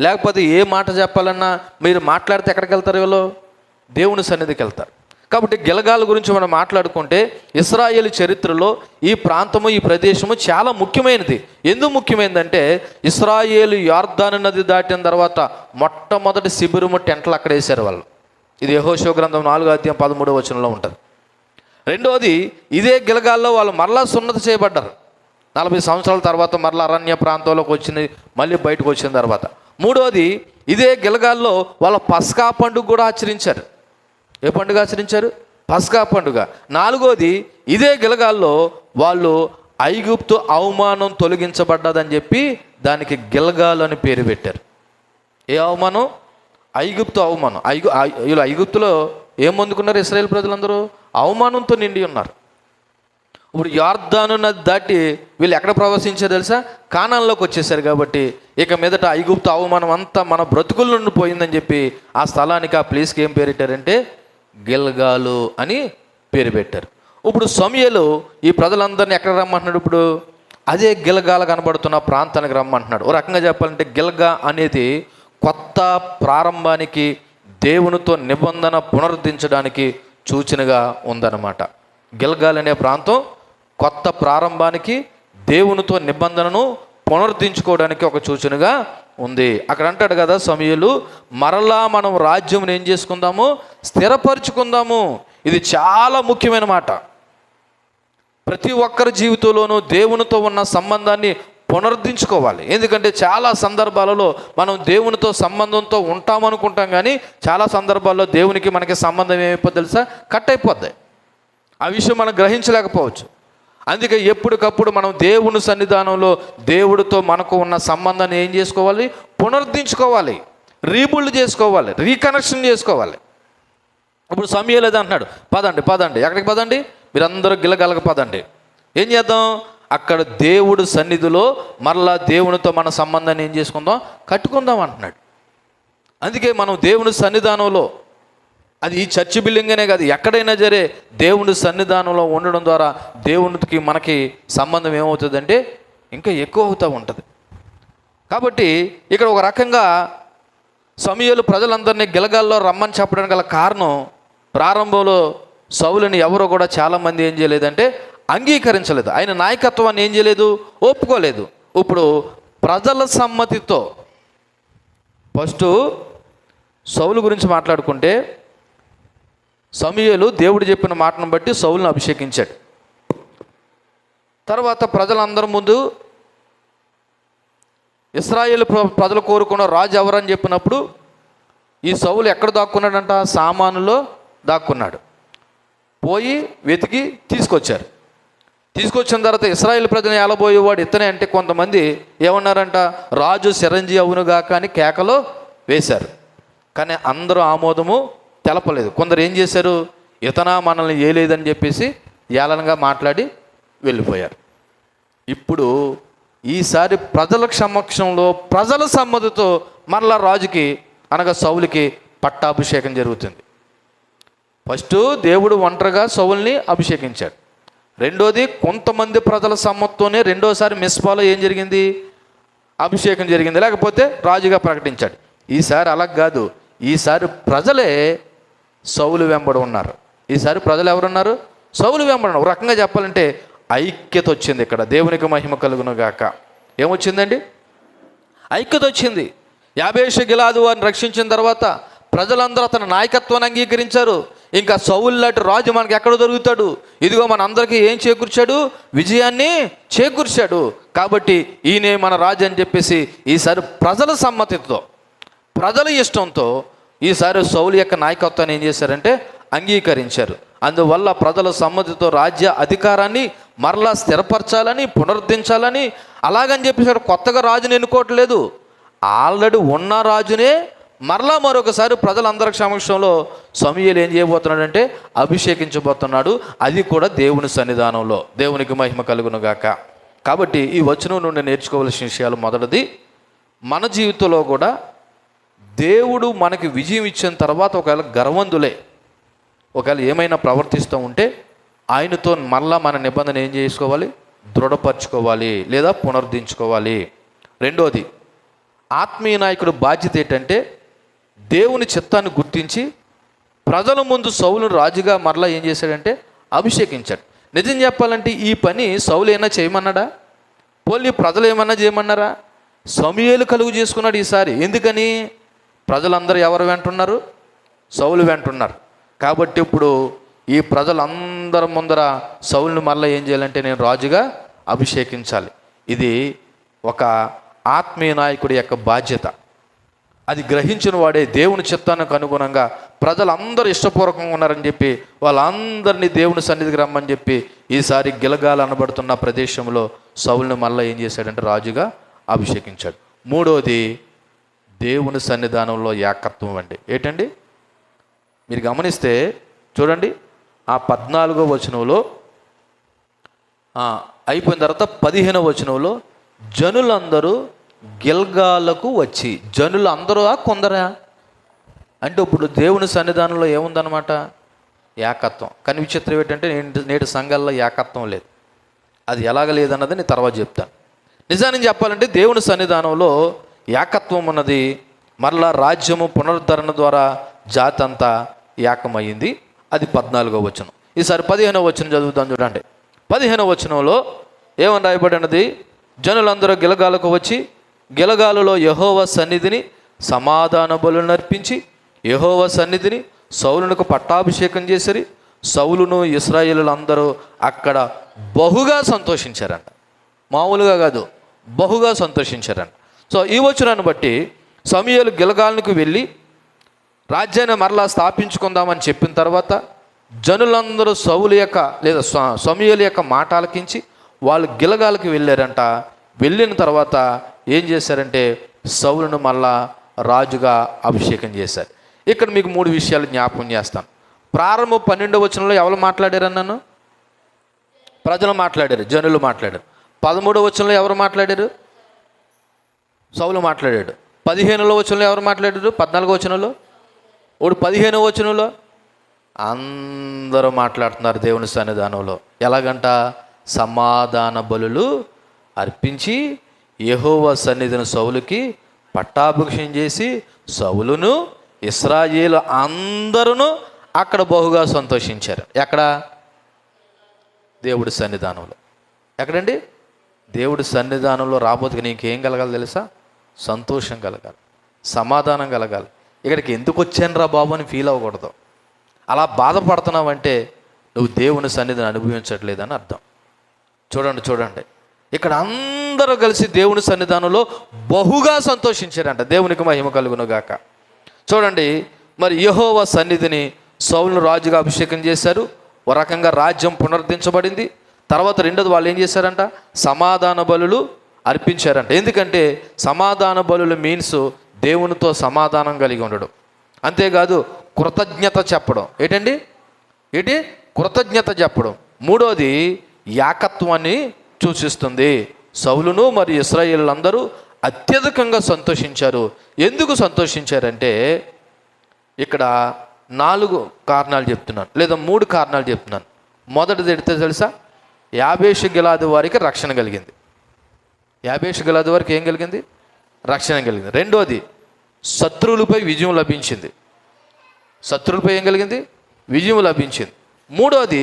S1: లేకపోతే ఏ మాట చెప్పాలన్నా మీరు మాట్లాడితే ఎక్కడికి వెళ్తారు? వీళ్ళు దేవుని సన్నిధికి వెళ్తారు. కాబట్టి గిల్గాల్ గురించి మనం మాట్లాడుకుంటే ఇశ్రాయేలు చరిత్రలో ఈ ప్రాంతము, ఈ ప్రదేశము చాలా ముఖ్యమైనది. ఎందుకు ముఖ్యమైనదంటే ఇశ్రాయేలు యొర్దాను నది దాటిన తర్వాత మొట్టమొదటి శిబిరము టెంట్లు అక్కడ వేశారు వాళ్ళు. ఇది యెహోషువ గ్రంథం 4:13 ఉంటుంది. రెండవది, ఇదే గిల్గాల్లో వాళ్ళు మరలా సున్నతి చేయబడ్డారు. 40 సంవత్సరాల తర్వాత మరలా అరణ్య ప్రాంతంలోకి వచ్చింది, మళ్ళీ బయటకు వచ్చిన తర్వాత. మూడవది, ఇదే గిల్గాల్లో వాళ్ళ పస్కా పండుగ కూడా ఆచరించారు. ఏ పండుగ ఆచరించారు? పస్కా పండుగ. నాలుగోది, ఇదే గిల్గాల్లో వాళ్ళు ఐగుప్తు అవమానం తొలగించబడ్డదని చెప్పి దానికి గిల్గాల్ అని పేరు పెట్టారు. ఏ అవమానం? ఐగుప్తు అవమానం. వీళ్ళు ఐగుప్తులో ఏం పొందుకున్నారు? ఇశ్రాయేల్ ప్రజలందరూ అవమానంతో నిండి ఉన్నారు. ఇప్పుడు యొర్దాను నది దాటి వీళ్ళు ఎక్కడ ప్రవేశించారు తెలుసా? కానాన్లోకి వచ్చేసారు. కాబట్టి ఇక మీదట ఐగుప్తు అవమానం అంతా మన బ్రతుకుల నుండి పోయిందని చెప్పి ఆ స్థలానికి, ఆ ప్లేస్కి ఏం పేరు పెట్టారంటే గిల్గాలు అని పేరు పెట్టారు. ఇప్పుడు సమూయేలు ఈ ప్రజలందరినీ ఎక్కడ రమ్మంటున్నాడు? ఇప్పుడు అదే గిల్గాల్ కనబడుతున్న ప్రాంతానికి రమ్మంటున్నాడు. ఓ రకంగా చెప్పాలంటే గిల్గా అనేది కొత్త ప్రారంభానికి, దేవునితో నిబంధన పునరుద్ధరించడానికి సూచనగా ఉందన్నమాట. గిల్గాల్ అనే ప్రాంతం కొత్త ప్రారంభానికి, దేవునితో నిబంధనను పునరుద్ధరించుకోవడానికి ఒక సూచనగా ఉంది. అక్కడ అంటాడు కదా సమూయేలు, మరలా మనం రాజ్యం ఏం చేసుకుందాము? స్థిరపరుచుకుందాము. ఇది చాలా ముఖ్యమైన మాట. ప్రతి ఒక్కరి జీవితంలోనూ దేవునితో ఉన్న సంబంధాన్ని పునరుద్ధరించుకోవాలి. ఎందుకంటే చాలా సందర్భాలలో మనం దేవునితో సంబంధంతో ఉంటామనుకుంటాం, కానీ చాలా సందర్భాల్లో దేవునికి మనకి సంబంధం ఏమైపోద్ది తెలుసా? కట్ అయిపోద్ది. ఆ విషయం మనం గ్రహించలేకపోవచ్చు. అందుకే ఎప్పటికప్పుడు మనం దేవుని సన్నిధానంలో దేవుడితో మనకు ఉన్న సంబంధాన్ని ఏం చేసుకోవాలి? పునరుద్ధరించుకోవాలి, రీబిల్డ్ చేసుకోవాలి, రీకనెక్షన్ చేసుకోవాలి. ఇప్పుడు సమూయేలు అది అంటున్నాడు, పదండి. ఎక్కడికి పదండి? మీరందరూ గిల్గాల్కి పదండి. ఏం చేద్దాం? అక్కడ దేవుడు సన్నిధిలో మరలా దేవునితో మన సంబంధాన్ని ఏం చేసుకుందాం? కట్టుకుందాం అంటున్నాడు. అందుకే మనం దేవుని సన్నిధానంలో, అది ఈ చర్చి బిల్డింగ్ అనే కాదు, ఎక్కడైనా సరే దేవుని సన్నిధానంలో ఉండడం ద్వారా దేవునికి మనకి సంబంధం ఏమవుతుందంటే ఇంకా ఎక్కువ అవుతూ ఉంటుంది. కాబట్టి ఇక్కడ ఒక రకంగా సమూయేలు ప్రజలందరినీ గిల్గాల్లో రమ్మని చెప్పడానికి గల కారణం, ప్రారంభంలో సౌలుని ఎవరో కూడా చాలామంది ఏం చేయలేదంటే అంగీకరించలేదు. ఆయన నాయకత్వాన్ని ఏం చేయలేదు? ఒప్పుకోలేదు. ఇప్పుడు ప్రజల సమ్మతితో ఫస్ట్ సౌలు గురించి మాట్లాడుకుంటే, సమూయేలు దేవుడు చెప్పిన మాటను బట్టి సౌలును అభిషేకించాడు. తర్వాత ప్రజలందరి ముందు ఇశ్రాయేలు ప్రజలు కోరుకున్న రాజు ఎవరని చెప్పినప్పుడు ఈ సౌలు ఎక్కడ దాక్కున్నాడంట? సామానులో దాక్కున్నాడు. పోయి వెతికి తీసుకొచ్చారు. తీసుకొచ్చిన తర్వాత ఇశ్రాయేలు ప్రజలను ఏలబోయేవాడు ఇతనే అంటే కొంతమంది ఏమన్నారంట? రాజు చిరంజీవి అవునుగాక అని కేకలో వేశారు. కానీ అందరూ ఆమోదము తెలపలేదు. కొందరు ఏం చేశారు? ఇతనా మనల్ని ఏలేదని చెప్పేసి ఏలనగా మాట్లాడి వెళ్ళిపోయారు. ఇప్పుడు ఈసారి ప్రజల సమక్షంలో, ప్రజల సమ్మతితో మరలా రాజుకి అనగా సౌలుకి పట్టాభిషేకం జరుగుతుంది. ఫస్ట్ దేవుడు ఒంటరిగా సౌలుని అభిషేకించాడు. రెండోది కొంతమంది ప్రజల సమ్మతితోనే రెండోసారి మిస్పాలో ఏం జరిగింది? అభిషేకం జరిగింది. లేకపోతే రాజుగా ప్రకటించాడు. ఈసారి అలా కాదు. ఈసారి ప్రజలే సౌలు వెంబడి ఉన్నారు. ఈసారి ప్రజలు ఎవరున్నారు? సౌలు వెంబడి ఉన్నారు. ఒక రకంగా చెప్పాలంటే ఐక్యత వచ్చింది. ఇక్కడ దేవునికి మహిమ కలుగును గాక. ఏమొచ్చిందండి? ఐక్యత వచ్చింది. యాబేషు గిలాదు వారిని రక్షించిన తర్వాత ప్రజలందరూ అతని నాయకత్వాన్ని అంగీకరించారు. ఇంకా సౌలు లాంటి రాజు మనకి ఎక్కడ దొరుకుతాడు? ఇదిగో మన అందరికీ ఏం చేకూర్చాడు? విజయాన్ని చేకూర్చాడు. కాబట్టి ఈయనే మన రాజు అని చెప్పేసి ఈసారి ప్రజల సమ్మతితో, ప్రజల ఇష్టంతో ఈసారి సౌలు యొక్క నాయకత్వాన్ని ఏం చేశారంటే అంగీకరించారు. అందువల్ల ప్రజల సమ్మతితో రాజ్య అధికారాన్ని మరలా స్థిరపరచాలని, పునరుద్ధరించాలని అలాగని చెప్పేసి కొత్తగా రాజుని ఎన్నుకోవట్లేదు. ఆల్రెడీ ఉన్న రాజునే మరలా మరొకసారి ప్రజలందరి సమక్షంలో సమూయేలు ఏం చేయబోతున్నాడంటే అభిషేకించబోతున్నాడు. అది కూడా దేవుని సన్నిధానంలో. దేవునికి మహిమ కలుగును గాక. కాబట్టి ఈ వచనం నుండి నేర్చుకోవాల్సిన విషయాలు, మొదటిది, మన జీవితంలో కూడా దేవుడు మనకి విజయం ఇచ్చిన తర్వాత ఒకవేళ గర్వంతులే, ఒకవేళ ఏమైనా ప్రవర్తిస్తూ ఉంటే ఆయనతో మరలా మన నిబంధన ఏం చేసుకోవాలి? దృఢపరచుకోవాలి లేదా పునరుద్ధరించుకోవాలి. రెండోది, ఆత్మీయ నాయకుడు బాధ్యత ఏంటంటే దేవుని చిత్తాన్ని గుర్తించి ప్రజల ముందు సౌలును రాజుగా మరలా ఏం చేశాడంటే అభిషేకించాడు. నిజం చెప్పాలంటే ఈ పని సౌలు ఏమైనా చేయమన్నాడా? పోనీ ప్రజలు ఏమన్నా చేయమన్నారా? సమూయేలు కలుగు చేసుకున్నాడు ఈసారి. ఎందుకని? ప్రజలందరూ ఎవరు వెంటున్నారు? సౌలు వెంటున్నారు. కాబట్టి ఇప్పుడు ఈ ప్రజలందరి ముందర సౌలుని మరలా ఏం చేయాలంటే నేను రాజుగా అభిషేకించాలి. ఇది ఒక ఆత్మీయ నాయకుడి యొక్క బాధ్యత. అది గ్రహించిన వాడే దేవుని చిత్తానికి అనుగుణంగా ప్రజలందరూ ఇష్టపూర్వకంగా ఉన్నారని చెప్పి వాళ్ళందరినీ దేవుని సన్నిధికి రమ్మని చెప్పి ఈసారి గిలగాలు అనబడుతున్న ప్రదేశంలో సౌలుని మళ్ళీ ఏం చేశాడంటే రాజుగా అభిషేకించాడు. మూడోది, దేవుని సన్నిధానంలో ఏకత్వం అండి. ఏంటండి? మీరు గమనిస్తే చూడండి, ఆ 14వ వచనంలో అయిపోయిన తర్వాత 15వ వచనంలో జనులందరూ గిల్గాలకు వచ్చి, జనులు అందరూ కొందరా అంటే ఇప్పుడు దేవుని సన్నిధానంలో ఏముందన్నమాట? ఏకత్వం. కానీ విచిత్రం ఏంటంటే నేటి సంఘాల్లో ఏకత్వం లేదు. అది ఎలాగ లేదన్నది నేను తర్వాత చెప్తాను. నిజానికి చెప్పాలంటే దేవుని సన్నిధానంలో ఏకత్వం ఉన్నది. మరలా రాజ్యము పునరుద్ధరణ ద్వారా జాతి అంతా ఏకమయ్యింది. అది 14వ వచనం. ఈసారి 15వ వచనం చదువుతాం చూడండి. 15వ వచనంలో ఏమని రాయబడినది? జనులందరూ గిలగాలకు వచ్చి గిలగాలులో యెహోవా సన్నిధిని సమాధాన బలులను అర్పించి యెహోవా సన్నిధిని సౌలునకు పట్టాభిషేకం చేసిరి. సౌలును ఇశ్రాయేలులందరూ అక్కడ బహుగా సంతోషించారంట. మామూలుగా కాదు, బహుగా సంతోషించారంట. సో ఈ వచనాన్ని బట్టి సమూయేలు గిలగాలుకు వెళ్ళి రాజ్యాన్ని మరలా స్థాపించుకుందామని చెప్పిన తర్వాత జనులందరూ సౌలు యొక్క లేదా సమూయేలు యొక్క మాట ఆలకించి వాళ్ళు గిలగాలకు వెళ్ళారంట. వెళ్ళిన తర్వాత ఏం చేశారంటే సౌలును మళ్ళా రాజుగా అభిషేకం చేశారు. ఇక్కడ మీకు 3 విషయాలు జ్ఞాపకం చేస్తాను. ప్రారంభం 12వ వచనంలో ఎవరు మాట్లాడారు అన్నాను? ప్రజలు మాట్లాడారు, జనులు మాట్లాడారు. 13వ వచనంలో ఎవరు మాట్లాడారు? సౌలు మాట్లాడాడు. 15వ వచనంలో ఎవరు మాట్లాడారు? 14వ వచనంలో. ఇప్పుడు 15వ వచనంలో అందరూ మాట్లాడుతున్నారు దేవుని సన్నిధానంలో. ఎలాగంట? సమాధాన బలులు అర్పించి యెహోవా సన్నిధిని సౌలుకి పట్టాభిషేకం చేసి సౌలును ఇశ్రాయేలు అందరూ అక్కడ బహుగా సంతోషించారు. ఎక్కడ? దేవుడి సన్నిధానంలో. ఎక్కడండి? దేవుడి సన్నిధానంలో రాబోతుగా నీకేం కలగాలి తెలుసా? సంతోషం కలగాలి, సమాధానం కలగాలి. ఇక్కడికి ఎందుకు వచ్చానురా బాబు అని ఫీల్ అవ్వకూడదు. అలా బాధపడుతున్నావంటే నువ్వు దేవుని సన్నిధిని అనుభవించట్లేదని అర్థం. చూడండి ఇక్కడ అందరూ కలిసి దేవుని సన్నిధానంలో బహుగా సంతోషించారంట. దేవునికి మహిమ కలుగును గాక. చూడండి, మరి యెహోవా సన్నిధిని సౌలును రాజుగా అభిషేకం చేశారు. ఒక రకంగా రాజ్యం పునరుద్ధరించబడింది. తర్వాత రెండోది వాళ్ళు ఏం చేశారంట? సమాధాన బలులు అర్పించారంట. ఎందుకంటే సమాధాన బలులు మీన్స్ దేవునితో సమాధానం కలిగి ఉండడం. అంతేకాదు కృతజ్ఞత చెప్పడం. ఏంటి? కృతజ్ఞత చెప్పడం. మూడోది ఏకత్వాన్ని సూచిస్తుంది. సౌలును మరియు ఇశ్రాయేలులందరూ అత్యధికంగా సంతోషించారు. ఎందుకు సంతోషించారంటే ఇక్కడ 4 కారణాలు చెప్తున్నాను, లేదా 3 కారణాలు చెప్తున్నాను. మొదటిది ఎడితే తెలుసా? యాబేషు గిలాదు వారికి రక్షణ కలిగింది. యాబేషు గిలాదు వారికి ఏం కలిగింది? రక్షణ కలిగింది. రెండోది, శత్రువులపై విజయం లభించింది. శత్రువులపై ఏం కలిగింది? విజయం లభించింది. మూడోది,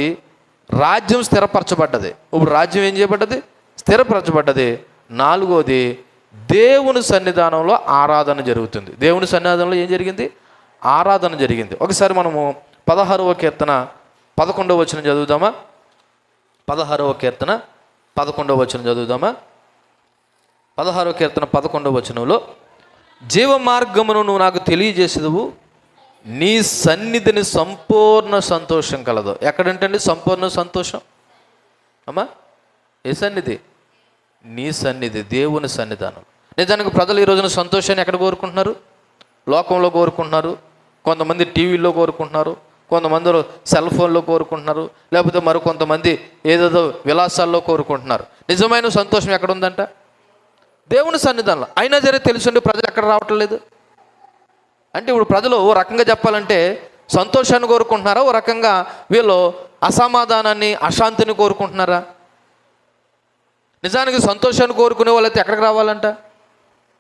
S1: రాజ్యం స్థిరపరచబడ్డది. ఇప్పుడు రాజ్యం ఏం చేయబడ్డది? స్థిరపరచబడ్డది. నాలుగోది, దేవుని సన్నిధానంలో ఆరాధన జరుగుతుంది. దేవుని సన్నిధానంలో ఏం జరిగింది? ఆరాధన జరిగింది. ఒకసారి మనము 16వ కీర్తన 11వ వచనం చదువుదామా? 16వ కీర్తన 11వ వచనం చదువుదామా? 16వ కీర్తన 11వ వచనంలో, జీవ మార్గమును నువ్వు నాకు తెలియజేసేదువు, నీ సన్నిధిని సంపూర్ణ సంతోషం కలదు. ఎక్కడంటండి సంపూర్ణ సంతోషం? అమ్మా, ఏ సన్నిధి? నీ సన్నిధి, దేవుని సన్నిధానం. నిజానికి ప్రజలు ఈ రోజున సంతోషాన్ని ఎక్కడ కోరుకుంటున్నారు? లోకంలో కోరుకుంటున్నారు, కొంతమంది టీవీల్లో కోరుకుంటున్నారు, కొంతమంది సెల్ ఫోన్లో కోరుకుంటున్నారు, లేకపోతే మరికొంతమంది ఏదేదో విలాసాల్లో కోరుకుంటున్నారు. నిజమైన సంతోషం ఎక్కడ ఉందంట? దేవుని సన్నిధానంలో. అయినా సరే తెలుసండి ప్రజలు ఎక్కడ రావటం లేదు. అంటే ఇప్పుడు ప్రజలు ఓ రకంగా చెప్పాలంటే సంతోషాన్ని కోరుకుంటున్నారా? ఓ రకంగా వీళ్ళు అసమాధానాన్ని, అశాంతిని కోరుకుంటున్నారా? నిజానికి సంతోషాన్ని కోరుకునే వాళ్ళైతే ఎక్కడికి రావాలంట?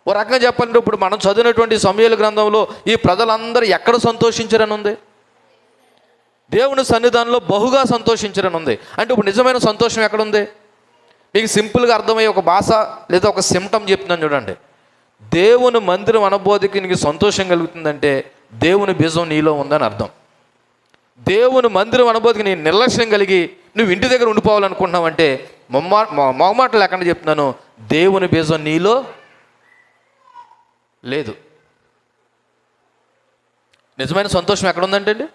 S1: ఓ రకంగా చెప్పాలంటే ఇప్పుడు మనం చదివినటువంటి సమూయేలు గ్రంథంలో ఈ ప్రజలందరూ ఎక్కడ సంతోషించారని ఉంది? దేవుని సన్నిధానంలో బహుగా సంతోషించారని ఉంది. అంటే ఇప్పుడు నిజమైన సంతోషం ఎక్కడుంది? మీకు సింపుల్గా అర్థమయ్యే ఒక భాష లేదా ఒక సిమ్టమ్ చెప్తున్నాను చూడండి. దేవుని మందిరం అనబోధికి నీకు సంతోషం కలుగుతుందంటే దేవుని బీజం నీలో ఉందని అర్థం. దేవుని మందిరం అనబోధికి నీ నిర్లక్ష్యం కలిగి నువ్వు ఇంటి దగ్గర ఉండిపోవాలనుకుంటున్నావంటే మొహమాటలు లేకుండా చెప్తున్నాను, దేవుని బీజం నీలో లేదు. నిజమైన సంతోషం ఎక్కడ ఉందంటే అండి,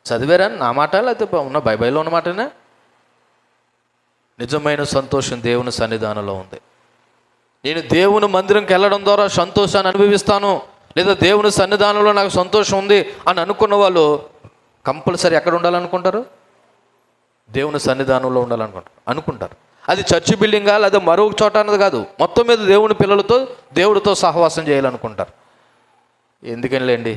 S1: చదివారా నా మాట లేకపోతే ఉన్న బైబిల్లో ఉన్న మాటనే? నిజమైన సంతోషం దేవుని సన్నిధానంలో ఉంది. నేను దేవుని మందిరంకి వెళ్ళడం ద్వారా సంతోషాన్ని అనుభవిస్తాను, లేదా దేవుని సన్నిధానంలో నాకు సంతోషం ఉంది అని అనుకున్న వాళ్ళు కంపల్సరీ ఎక్కడ ఉండాలనుకుంటారు? దేవుని సన్నిధానంలో అనుకుంటారు. అది చర్చి బిల్డింగా లేదా మరొక చోట అన్నది కాదు, మొత్తం మీద దేవుని పిల్లలతో దేవుడితో సహవాసం చేయాలనుకుంటారు. ఎందుకనిలేండి,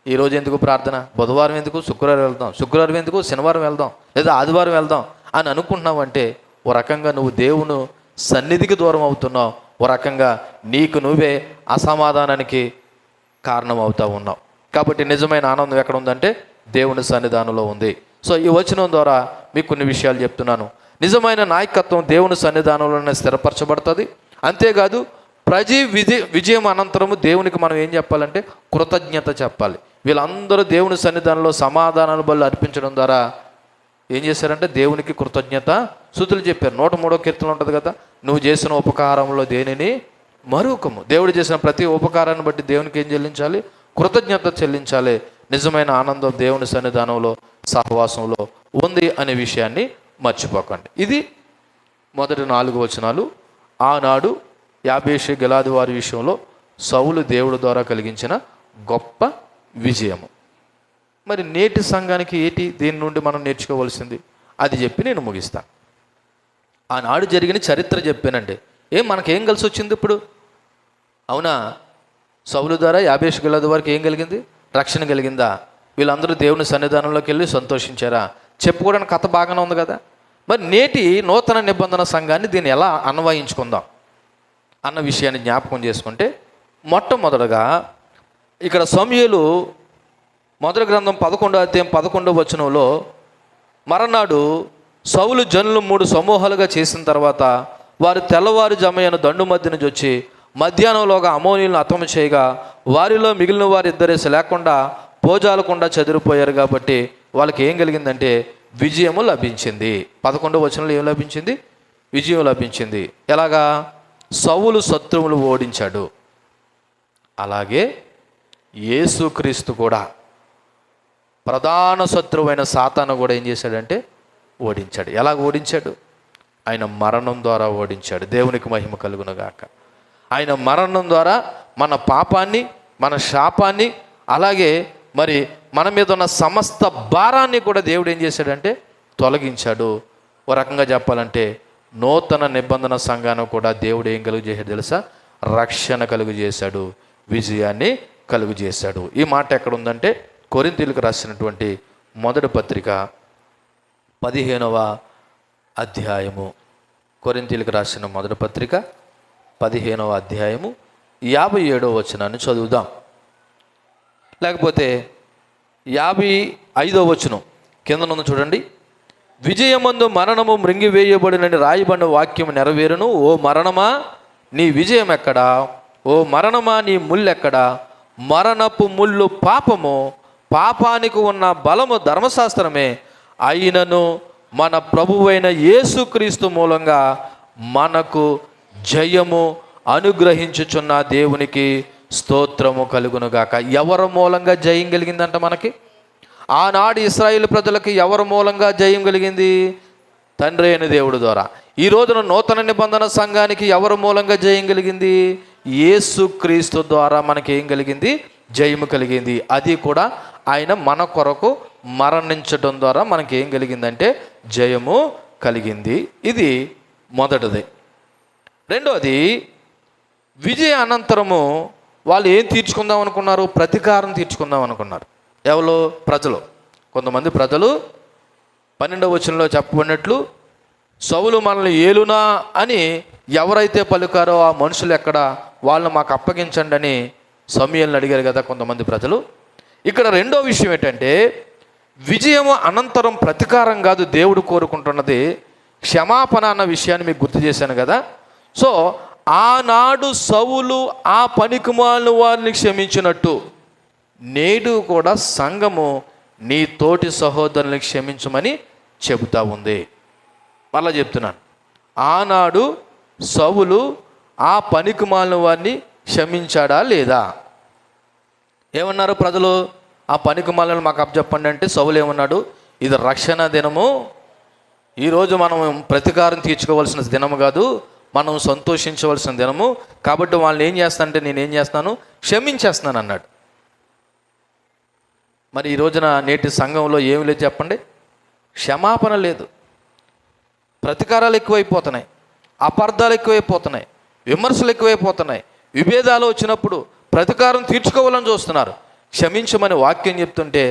S1: ఈరోజు ఎందుకు ప్రార్థన, బుధవారం ఎందుకు, శుక్రవారం వెళ్దాం, శుక్రవారం ఎందుకు, శనివారం వెళ్దాం, లేదా ఆదివారం వెళ్దాం అని అనుకుంటున్నావంటే ఓ రకంగా నువ్వు దేవుని సన్నిధికి దూరం అవుతున్నావు. ఓ రకంగా నీకు నువ్వే అసమాధానానికి కారణం అవుతూ ఉన్నావు. కాబట్టి నిజమైన ఆనందం ఎక్కడ ఉందంటే దేవుని సన్నిధానంలో ఉంది. సో ఈ వచనం ద్వారా మీకు కొన్ని విషయాలు చెప్తున్నాను. నిజమైన నాయకత్వం దేవుని సన్నిధానంలోనే స్థిరపరచబడుతుంది. అంతేకాదు విజయం అనంతరము దేవునికి మనం ఏం చెప్పాలంటే కృతజ్ఞత చెప్పాలి. వీళ్ళందరూ దేవుని సన్నిధానంలో సమాధానాల బలు అర్పించడం ద్వారా ఏం చేశారంటే దేవునికి కృతజ్ఞత స్తుతులు చెప్పారు. 103వ కీర్తన ఉంటుంది కదా, నువ్వు చేసిన ఉపకారంలో దేనిని మరువకము. దేవుడు చేసిన ప్రతి ఉపకారాన్ని బట్టి దేవునికి ఏం చెల్లించాలి? కృతజ్ఞత చెల్లించాలి. నిజమైన ఆనందం దేవుని సన్నిధానంలో సహవాసంలో ఉంది అనే విషయాన్ని మర్చిపోకండి. ఇది మొదటి 4 వచనాలు. ఆనాడు యాబేషు గిలాదు వారి విషయంలో సౌలు దేవుడి ద్వారా కలిగించిన గొప్ప విజయము. మరి నేటి సంఘానికి ఏంటి దీని నుండి మనం నేర్చుకోవాల్సింది అది చెప్పి నేను ముగిస్తాను. ఆనాడు జరిగిన చరిత్ర చెప్పానండి. మనకేం కలిసి వచ్చింది ఇప్పుడు? అవునా, సౌలు ద్వారా యాబేషు గిలాదు వారికి ఏం కలిగింది? రక్షణ కలిగిందా? వీళ్ళందరూ దేవుని సన్నిధానంలోకి వెళ్ళి సంతోషించారా? చెప్పుకోవడానికి కథ బాగానే ఉంది కదా. మరి నేటి నూతన నిబంధన సంఘాన్ని దీన్ని ఎలా అన్వయించుకుందాం అన్న విషయాన్ని జ్ఞాపకం చేసుకుంటే, మొట్టమొదటగా ఇక్కడ సమూయేలు మొదటి గ్రంథం 11వ అధ్యాయం 11వ వచనంలో మరనాడు సౌలు జనులు 3 సమూహాలుగా చేసిన తర్వాత వారు తెల్లవారుజామున దండు మధ్య నుంచి వచ్చి మధ్యాహ్నంలోగా అమోనీయులను హతము చేయగా వారిలో మిగిలిన వారు ఇద్దరేసి లేకుండా పోజాలకుండా చెదిరిపోయారు. కాబట్టి వాళ్ళకి ఏం కలిగిందంటే విజయము లభించింది. 11వ వచనంలో ఏం లభించింది? విజయం లభించింది. ఎలాగా? సౌలు శత్రువులు ఓడించాడు. అలాగే యేసుక్రీస్తు కూడా ప్రధాన శత్రువైన సాతాను కూడా ఏం చేశాడంటే ఓడించాడు. ఎలా ఓడించాడు? ఆయన మరణం ద్వారా ఓడించాడు. దేవునికి మహిమ కలుగునుగాక. ఆయన మరణం ద్వారా మన పాపాన్ని, మన శాపాన్ని, అలాగే మరి మన మీద ఉన్న సమస్త భారాన్ని కూడా దేవుడు ఏం చేశాడంటే తొలగించాడు. ఓ రకంగా చెప్పాలంటే నూతన నిబంధన సంఘాన్ని కూడా దేవుడు ఏం కలుగు చేశాడు తెలుసా? రక్షణ కలుగు చేశాడు, విజయాన్ని కలుగు చేశాడు. ఈ మాట ఎక్కడ ఉందంటే కొరింథీయులకు రాసినటువంటి మొదటి పత్రిక 15వ అధ్యాయము. కొరింథీయులకు రాసిన మొదటి పత్రిక 15వ అధ్యాయము 57వ వచనాన్ని చదువుదాం. లేకపోతే 55వ వచనం కిందనుంది చూడండి. విజయమందు మరణము మృంగివేయబడినని రాయబడిన వాక్యం నెరవేరును. ఓ మరణమా నీ విజయం ఎక్కడా? ఓ మరణమా నీ ముళ్ళు ఎక్కడా? మరణపు ముళ్ళు పాపము, పాపానికి ఉన్న బలము ధర్మశాస్త్రమే. అయినను మన ప్రభువైన యేసుక్రీస్తు మూలంగా మనకు జయము అనుగ్రహించుచున్న దేవునికి స్తోత్రము కలుగునుగాక. ఎవరి మూలంగా జయం కలిగిందంట మనకి? ఆనాడు ఇశ్రాయేలు ప్రజలకి ఎవరి మూలంగా జయం కలిగింది? తండ్రి అయిన దేవుడి ద్వారా. ఈ రోజున నూతన నిబంధన సంఘానికి ఎవరి మూలంగా జయం కలిగింది? యేసుక్రీస్తు ద్వారా మనకి ఏం కలిగింది? జయము కలిగింది. అది కూడా ఆయన మన కొరకు మరణించడం ద్వారా మనకి ఏం కలిగిందంటే జయము కలిగింది. ఇది మొదటిది. రెండోది, విజయ అనంతరము వాళ్ళు ఏం తీర్చుకుందాం అనుకున్నారు? ప్రతీకారం తీర్చుకుందాం అనుకున్నారు. ఎవరు? ప్రజలు. కొంతమంది ప్రజలు 12వ వచనంలో చెప్పబడినట్లు సౌలు మనల్ని ఏలునా అని ఎవరైతే పలుకారో ఆ మనుషులు ఎక్కడ, వాళ్ళని మాకు అప్పగించండి అని సమూయేలుని అడిగారు కదా కొంతమంది ప్రజలు. ఇక్కడ రెండో విషయం ఏంటంటే, విజయం అనంతరం ప్రతీకారం కాదు దేవుడు కోరుకుంటున్నది, క్షమాపణ అన్న విషయాన్ని మీకు గుర్తు చేశాను కదా. సో ఆనాడు సౌలు ఆ పనికిమాలిన వారిని క్షమించినట్టు నేడు కూడా సంఘము నీ తోటి సహోదరుని క్షమించమని చెబుతా ఉంది. మళ్ళా చెప్తున్నాను, ఆనాడు సౌలు ఆ పనికిమాలిన వారిని క్షమించాడా లేదా? ఏమన్నారు ప్రజలు? ఆ పనికిమాలిన మాకు అప్పచెప్పండి అంటే సౌలు ఏమన్నాడు? ఇది రక్షణ దినము, ఈరోజు మనం ప్రతీకారం తీర్చుకోవాల్సిన దినము కాదు, మనం సంతోషించవలసిన దినము, కాబట్టి వాళ్ళని ఏం చేస్తానంటే నేనేం చేస్తాను, క్షమించేస్తున్నాను అన్నాడు. మరి ఈ రోజున నేటి సంఘంలో ఏమి లేదు చెప్పండి? క్షమాపణ లేదు, ప్రతీకారాలు ఎక్కువైపోతున్నాయి, అపార్థాలు ఎక్కువైపోతున్నాయి, విమర్శలు ఎక్కువైపోతున్నాయి, విభేదాలు వచ్చినప్పుడు ప్రతీకారం తీర్చుకోవాలని చూస్తున్నారు. క్షమించమని వాక్యం చెప్తుంటే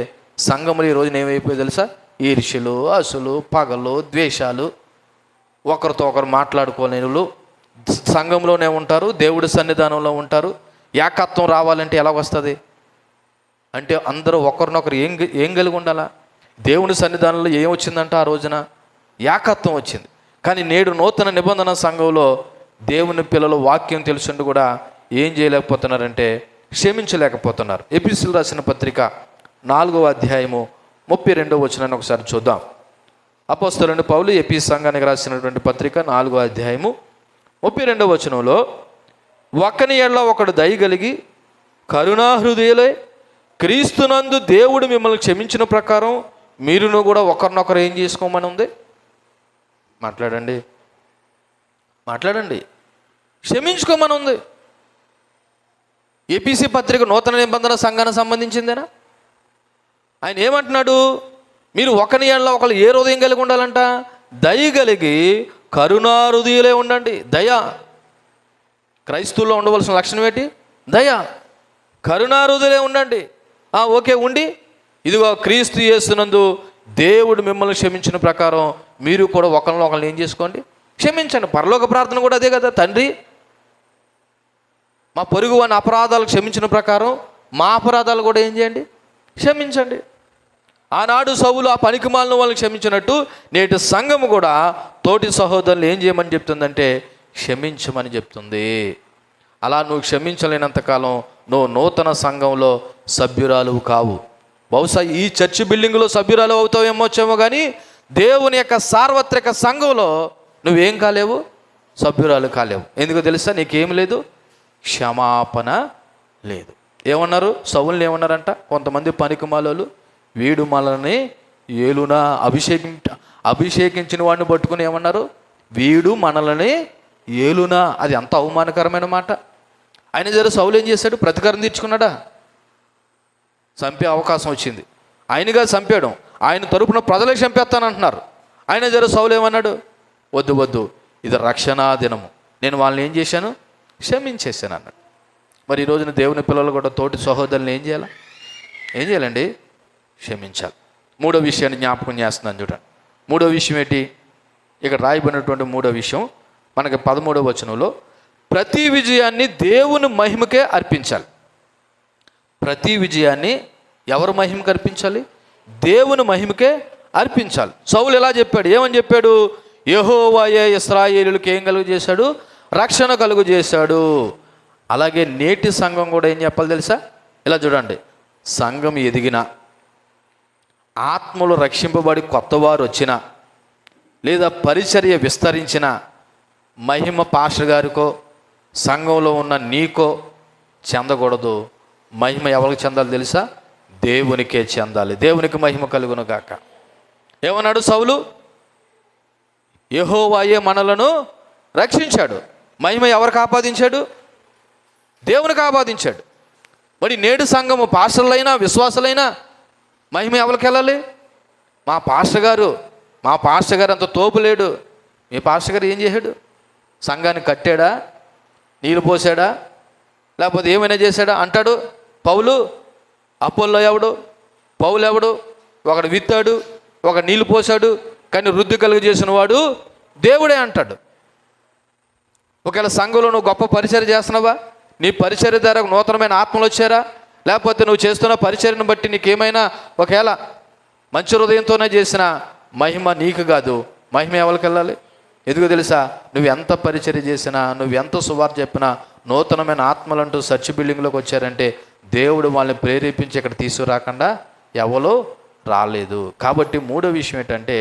S1: సంఘములు ఈ రోజున ఏమైపోయి తెలుసా? ఈర్ష్యలు, అసులు, పగలు, ద్వేషాలు, ఒకరితో ఒకరు మాట్లాడుకోలేనులు సంఘంలోనే ఉంటారు, దేవుడి సన్నిధానంలో ఉంటారు. ఏకత్వం రావాలంటే ఎలా వస్తుంది అంటే అందరూ ఒకరినొకరు ఏం కలిగి ఉండాలా? దేవుని సన్నిధానంలో ఏం వచ్చిందంట ఆ రోజున? ఏకత్వం వచ్చింది. కానీ నేడు నూతన నిబంధన సంఘంలో దేవుని పిల్లలు వాక్యం తెలుసుండి కూడా ఏం చేయలేకపోతున్నారంటే క్షమించలేకపోతున్నారు. ఎఫెసీయులకు రాసిన పత్రిక 4వ అధ్యాయము 32వ వచనాన్ని ఒకసారి చూద్దాం. అపోస్తలుడైన పౌలు ఎఫెసీ సంఘానికి రాసినటువంటి పత్రిక 4వ అధ్యాయము 32వ వచనంలో, ఒకని ఎడల ఒకడు దయ కలిగి కరుణాహృదయులై క్రీస్తునందు దేవుడు మిమ్మల్ని క్షమించిన ప్రకారం మీరును కూడా ఒకరినొకరు ఏం చేసుకోమని ఉంది? మాట్లాడండి, క్షమించుకోమని ఉంది. ఎఫెసీ పత్రిక నూతన నిబంధన సంఘానికి సంబంధించిందేనా? ఆయన ఏమంటున్నాడు? మీరు ఒకని ఎడల ఒకరు ఏ హృదయం కలిగి ఉండాలంట? దయ కలిగి కరుణాహృదయులే ఉండండి. దయ క్రైస్తవుల్లో ఉండవలసిన లక్షణం ఏంటి? దయ. కరుణాహృదయులే ఉండండి. ఓకే, ఉండి ఇదిగో క్రీస్తు యేసునందు దేవుడు మిమ్మల్ని క్షమించిన ప్రకారం మీరు కూడా ఒకరిని ఏం చేసుకోండి, క్షమించండి. పరలోక ప్రార్థన కూడా అదే కదా, తండ్రి మా పొరుగు వాని అపరాధాలు క్షమించిన ప్రకారం మా అపరాధాలు కూడా ఏం చేయండి, క్షమించండి. ఆనాడు సౌలు ఆ పనికిమాలిన వాళ్ళని క్షమించినట్టు నేటి సంఘము కూడా తోటి సహోదరులు ఏం చేయమని చెప్తుందంటే క్షమించమని చెప్తుంది. అలా నువ్వు క్షమించలేనంతకాలం నువ్వు నూతన సంఘంలో సభ్యురాలు కావు. బహుశా ఈ చర్చి బిల్డింగ్లో సభ్యురాలు అవుతావేమోచ్చేమో, కానీ దేవుని యొక్క సార్వత్రిక సంఘంలో నువ్వేం కాలేవు, సభ్యురాలు కాలేవు. ఎందుకు తెలుసా? నీకేం లేదు, క్షమాపణ లేదు. ఏమన్నారు? సౌలుని ఏమన్నారంట కొంతమంది పనికిమాలోలు, వీడు మనల్ని ఏలునా, అభిషేకించిన వాడిని పట్టుకుని ఏమన్నారు? వీడు మనల్ని ఏలునా. అది అంత అవమానకరమైన మాట. ఆయన జర సౌలు ఏం చేశాడు? ప్రతీకారం తీర్చుకున్నాడా? చంపే అవకాశం వచ్చింది, ఆయనగా చంపాడు. ఆయన తరపున ప్రజలే చంపేస్తానంటున్నారు. ఆయన జర సౌలు ఏమన్నాడు? వద్దు, ఇది రక్షణా దినము, నేను వాళ్ళని ఏం చేశాను, క్షమించేశాను అన్నాడు. మరి ఈ రోజున దేవుని పిల్లలు కూడా తోటి సహోదరులను ఏం చేయాలండి? క్షమించాలి. మూడో విషయాన్ని జ్ఞాపకం చేస్తున్నాను చూడండి. మూడో విషయం ఏంటి? ఇక్కడ రాయబడినటువంటి మూడో విషయం మనకి 13వ వచనంలో, ప్రతి విజయాన్ని దేవుని మహిమకే అర్పించాలి. ప్రతి విజయాన్ని ఎవరు మహిమకి అర్పించాలి? దేవుని మహిమకే అర్పించాలి. సౌలు ఎలా చెప్పాడు? ఏమని చెప్పాడు? యెహోవాయే ఇశ్రాయేలులకు ఏం కలుగు చేశాడు? రక్షణ కలుగు చేశాడు. అలాగే నేటి సంఘం కూడా ఏం చెప్పాలి తెలుసా? ఇలా చూడండి, సంఘం ఎదిగిన, ఆత్మలు రక్షింపబడి కొత్తవారు వచ్చిన, లేదా పరిచర్య విస్తరించిన మహిమ పాస్టర్ గారికో సంఘంలో ఉన్న నీకో చెందకూడదు. మహిమ ఎవరికి చెందాలి తెలుసా? దేవునికే చెందాలి. దేవునికి మహిమ కలుగును గాక. ఏమన్నాడు సౌలు? యెహోవాయే మనలను రక్షించాడు. మహిమ ఎవరికి ఆపాదించాడు? దేవునికి ఆపాదించాడు. మరి నేడు సంఘము పాస్టర్లైనా విశ్వాసులైనా మహిమ ఎవరికి వెళ్ళాలి? మా పాస్టర్ గారు అంత తోపు లేడు. మీ పాస్టర్ గారు ఏం చేశాడు? సంఘాన్ని కట్టాడా? నీళ్ళు పోసాడా? లేకపోతే ఏమైనా చేశాడా అంటాడు పౌలు. అపోల్లో ఎవడు? పౌలు ఎవడు? ఒకడు విత్తాడు, ఒక నీళ్లు పోసాడు, కానీ వృద్ధి కలుగు చేసిన వాడు దేవుడే అంటాడు. ఒకవేళ సంఘంలో నువ్వు గొప్ప పరిచర్య చేస్తున్నావా? నీ పరిచర్య ద్వారా నూతనమైన ఆత్మలు వచ్చారా? లేకపోతే నువ్వు చేస్తున్న పరిచర్యను బట్టి నీకేమైనా ఒకవేళ మంచి హృదయంతోనే చేసిన మహిమ నీకు కాదు, మహిమ ఎవరికి వెళ్ళాలి? ఎందుకు తెలుసా? నువ్వు ఎంత పరిచర్య చేసినా, నువ్వు ఎంత సువార్త చెప్పినా, నూతనమైన ఆత్మలంటూ చర్చ్ బిల్డింగ్లోకి వచ్చారంటే దేవుడు వాళ్ళని ప్రేరేపించి ఇక్కడ తీసుకురాకుండా ఎవరో రాలేదు. కాబట్టి మూడో విషయం ఏంటంటే,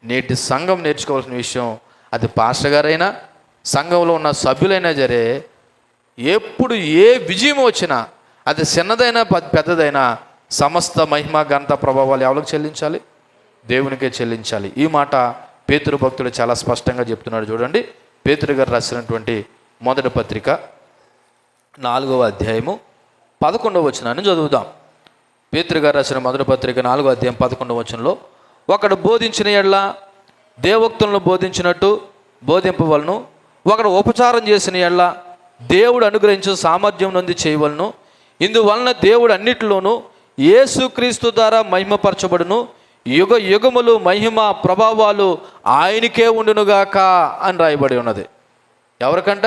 S1: నేటి సంఘం నేర్చుకోవాల్సిన విషయం, అది పాస్టర్ గారైనా సంఘంలో ఉన్న సభ్యులైనా సరే, ఎప్పుడు ఏ విజయం వచ్చినా అది చిన్నదైనా పెద్దదైనా సమస్త మహిమ ఘనత ప్రభావాలు ఎవరికి చెల్లించాలి? దేవునికే చెల్లించాలి. ఈ మాట పేతురు భక్తుడు చాలా స్పష్టంగా చెప్తున్నాడు. చూడండి, పేతురు గారు రాసినటువంటి మొదటి పత్రిక 4వ అధ్యాయము 11వ వచనాన్ని చదువుదాం. పేతురు గారు రాసిన మొదటి పత్రిక 4వ అధ్యాయం 11వ వచనంలో, ఒకడు బోధించిన యెడల దేవోక్తులను బోధించినట్టు బోధింపవలను, ఒకడు ఉపచారం చేసిన యెడల దేవుడు అనుగ్రహించిన సామర్థ్యం నుండి చేయవలను. ఇందువలన దేవుడు అన్నిటిలోనూ యేసుక్రీస్తు ద్వారా మహిమపరచబడును, యుగ యుగములు మహిమ ప్రభావాలు ఆయనకే ఉండునుగాక అని రాయబడి ఉన్నది. ఎవరికంట?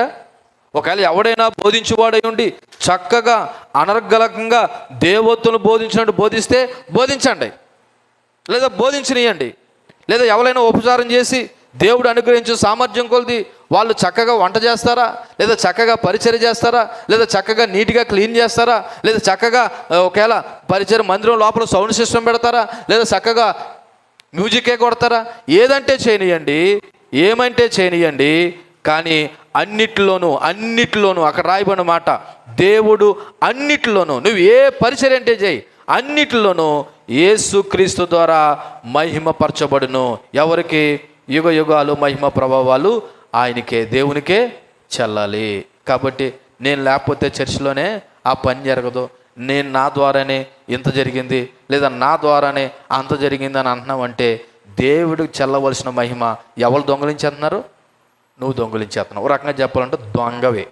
S1: ఒకవేళ ఎవడైనా బోధించేవాడై ఉండి చక్కగా అనర్గళంగా దేవోక్తులను బోధించినట్టు బోధిస్తే బోధించండి, లేదా బోధించనియండి. లేదా ఎవరైనా ఉపచారం చేసి దేవుడు అనుగ్రహించిన సామర్థ్యం కొలిది వాళ్ళు చక్కగా వంట చేస్తారా, లేదా చక్కగా పరిచర్య చేస్తారా, లేదా చక్కగా నీట్గా క్లీన్ చేస్తారా, లేదా చక్కగా ఒకవేళ పరిచర్య మందిరం లోపల సౌండ్ సిస్టమ్ పెడతారా, లేదా చక్కగా మ్యూజికే కొడతారా? ఏదంటే చేయనియండి, ఏమంటే చేయనియండి. కానీ అన్నిటిలోనూ అక్కడ రాయబడిన మాట, దేవుడు అన్నిటిలోనూ, నువ్వు ఏ పరిచర్య అంటే చేయి, అన్నిటిలోనూ యేసుక్రీస్తు ద్వారా మహిమపరచబడును. ఎవరికి? యుగ యుగాలు మహిమ ప్రభావాలు ఆయనకే, దేవునికే చెల్లాలి. కాబట్టి నేను లేకపోతే చర్చిలోనే ఆ పని జరగదు, నేను నా ద్వారానే ఇంత జరిగింది, లేదా నా ద్వారానే అంత జరిగింది అని అంటున్నావంటే దేవుడికి చెల్లవలసిన మహిమ ఎవరు దొంగలించేస్తున్నారు? నువ్వు దొంగలించేస్తున్నావు. ఒక రకంగా చెప్పాలంటే దొంగవే.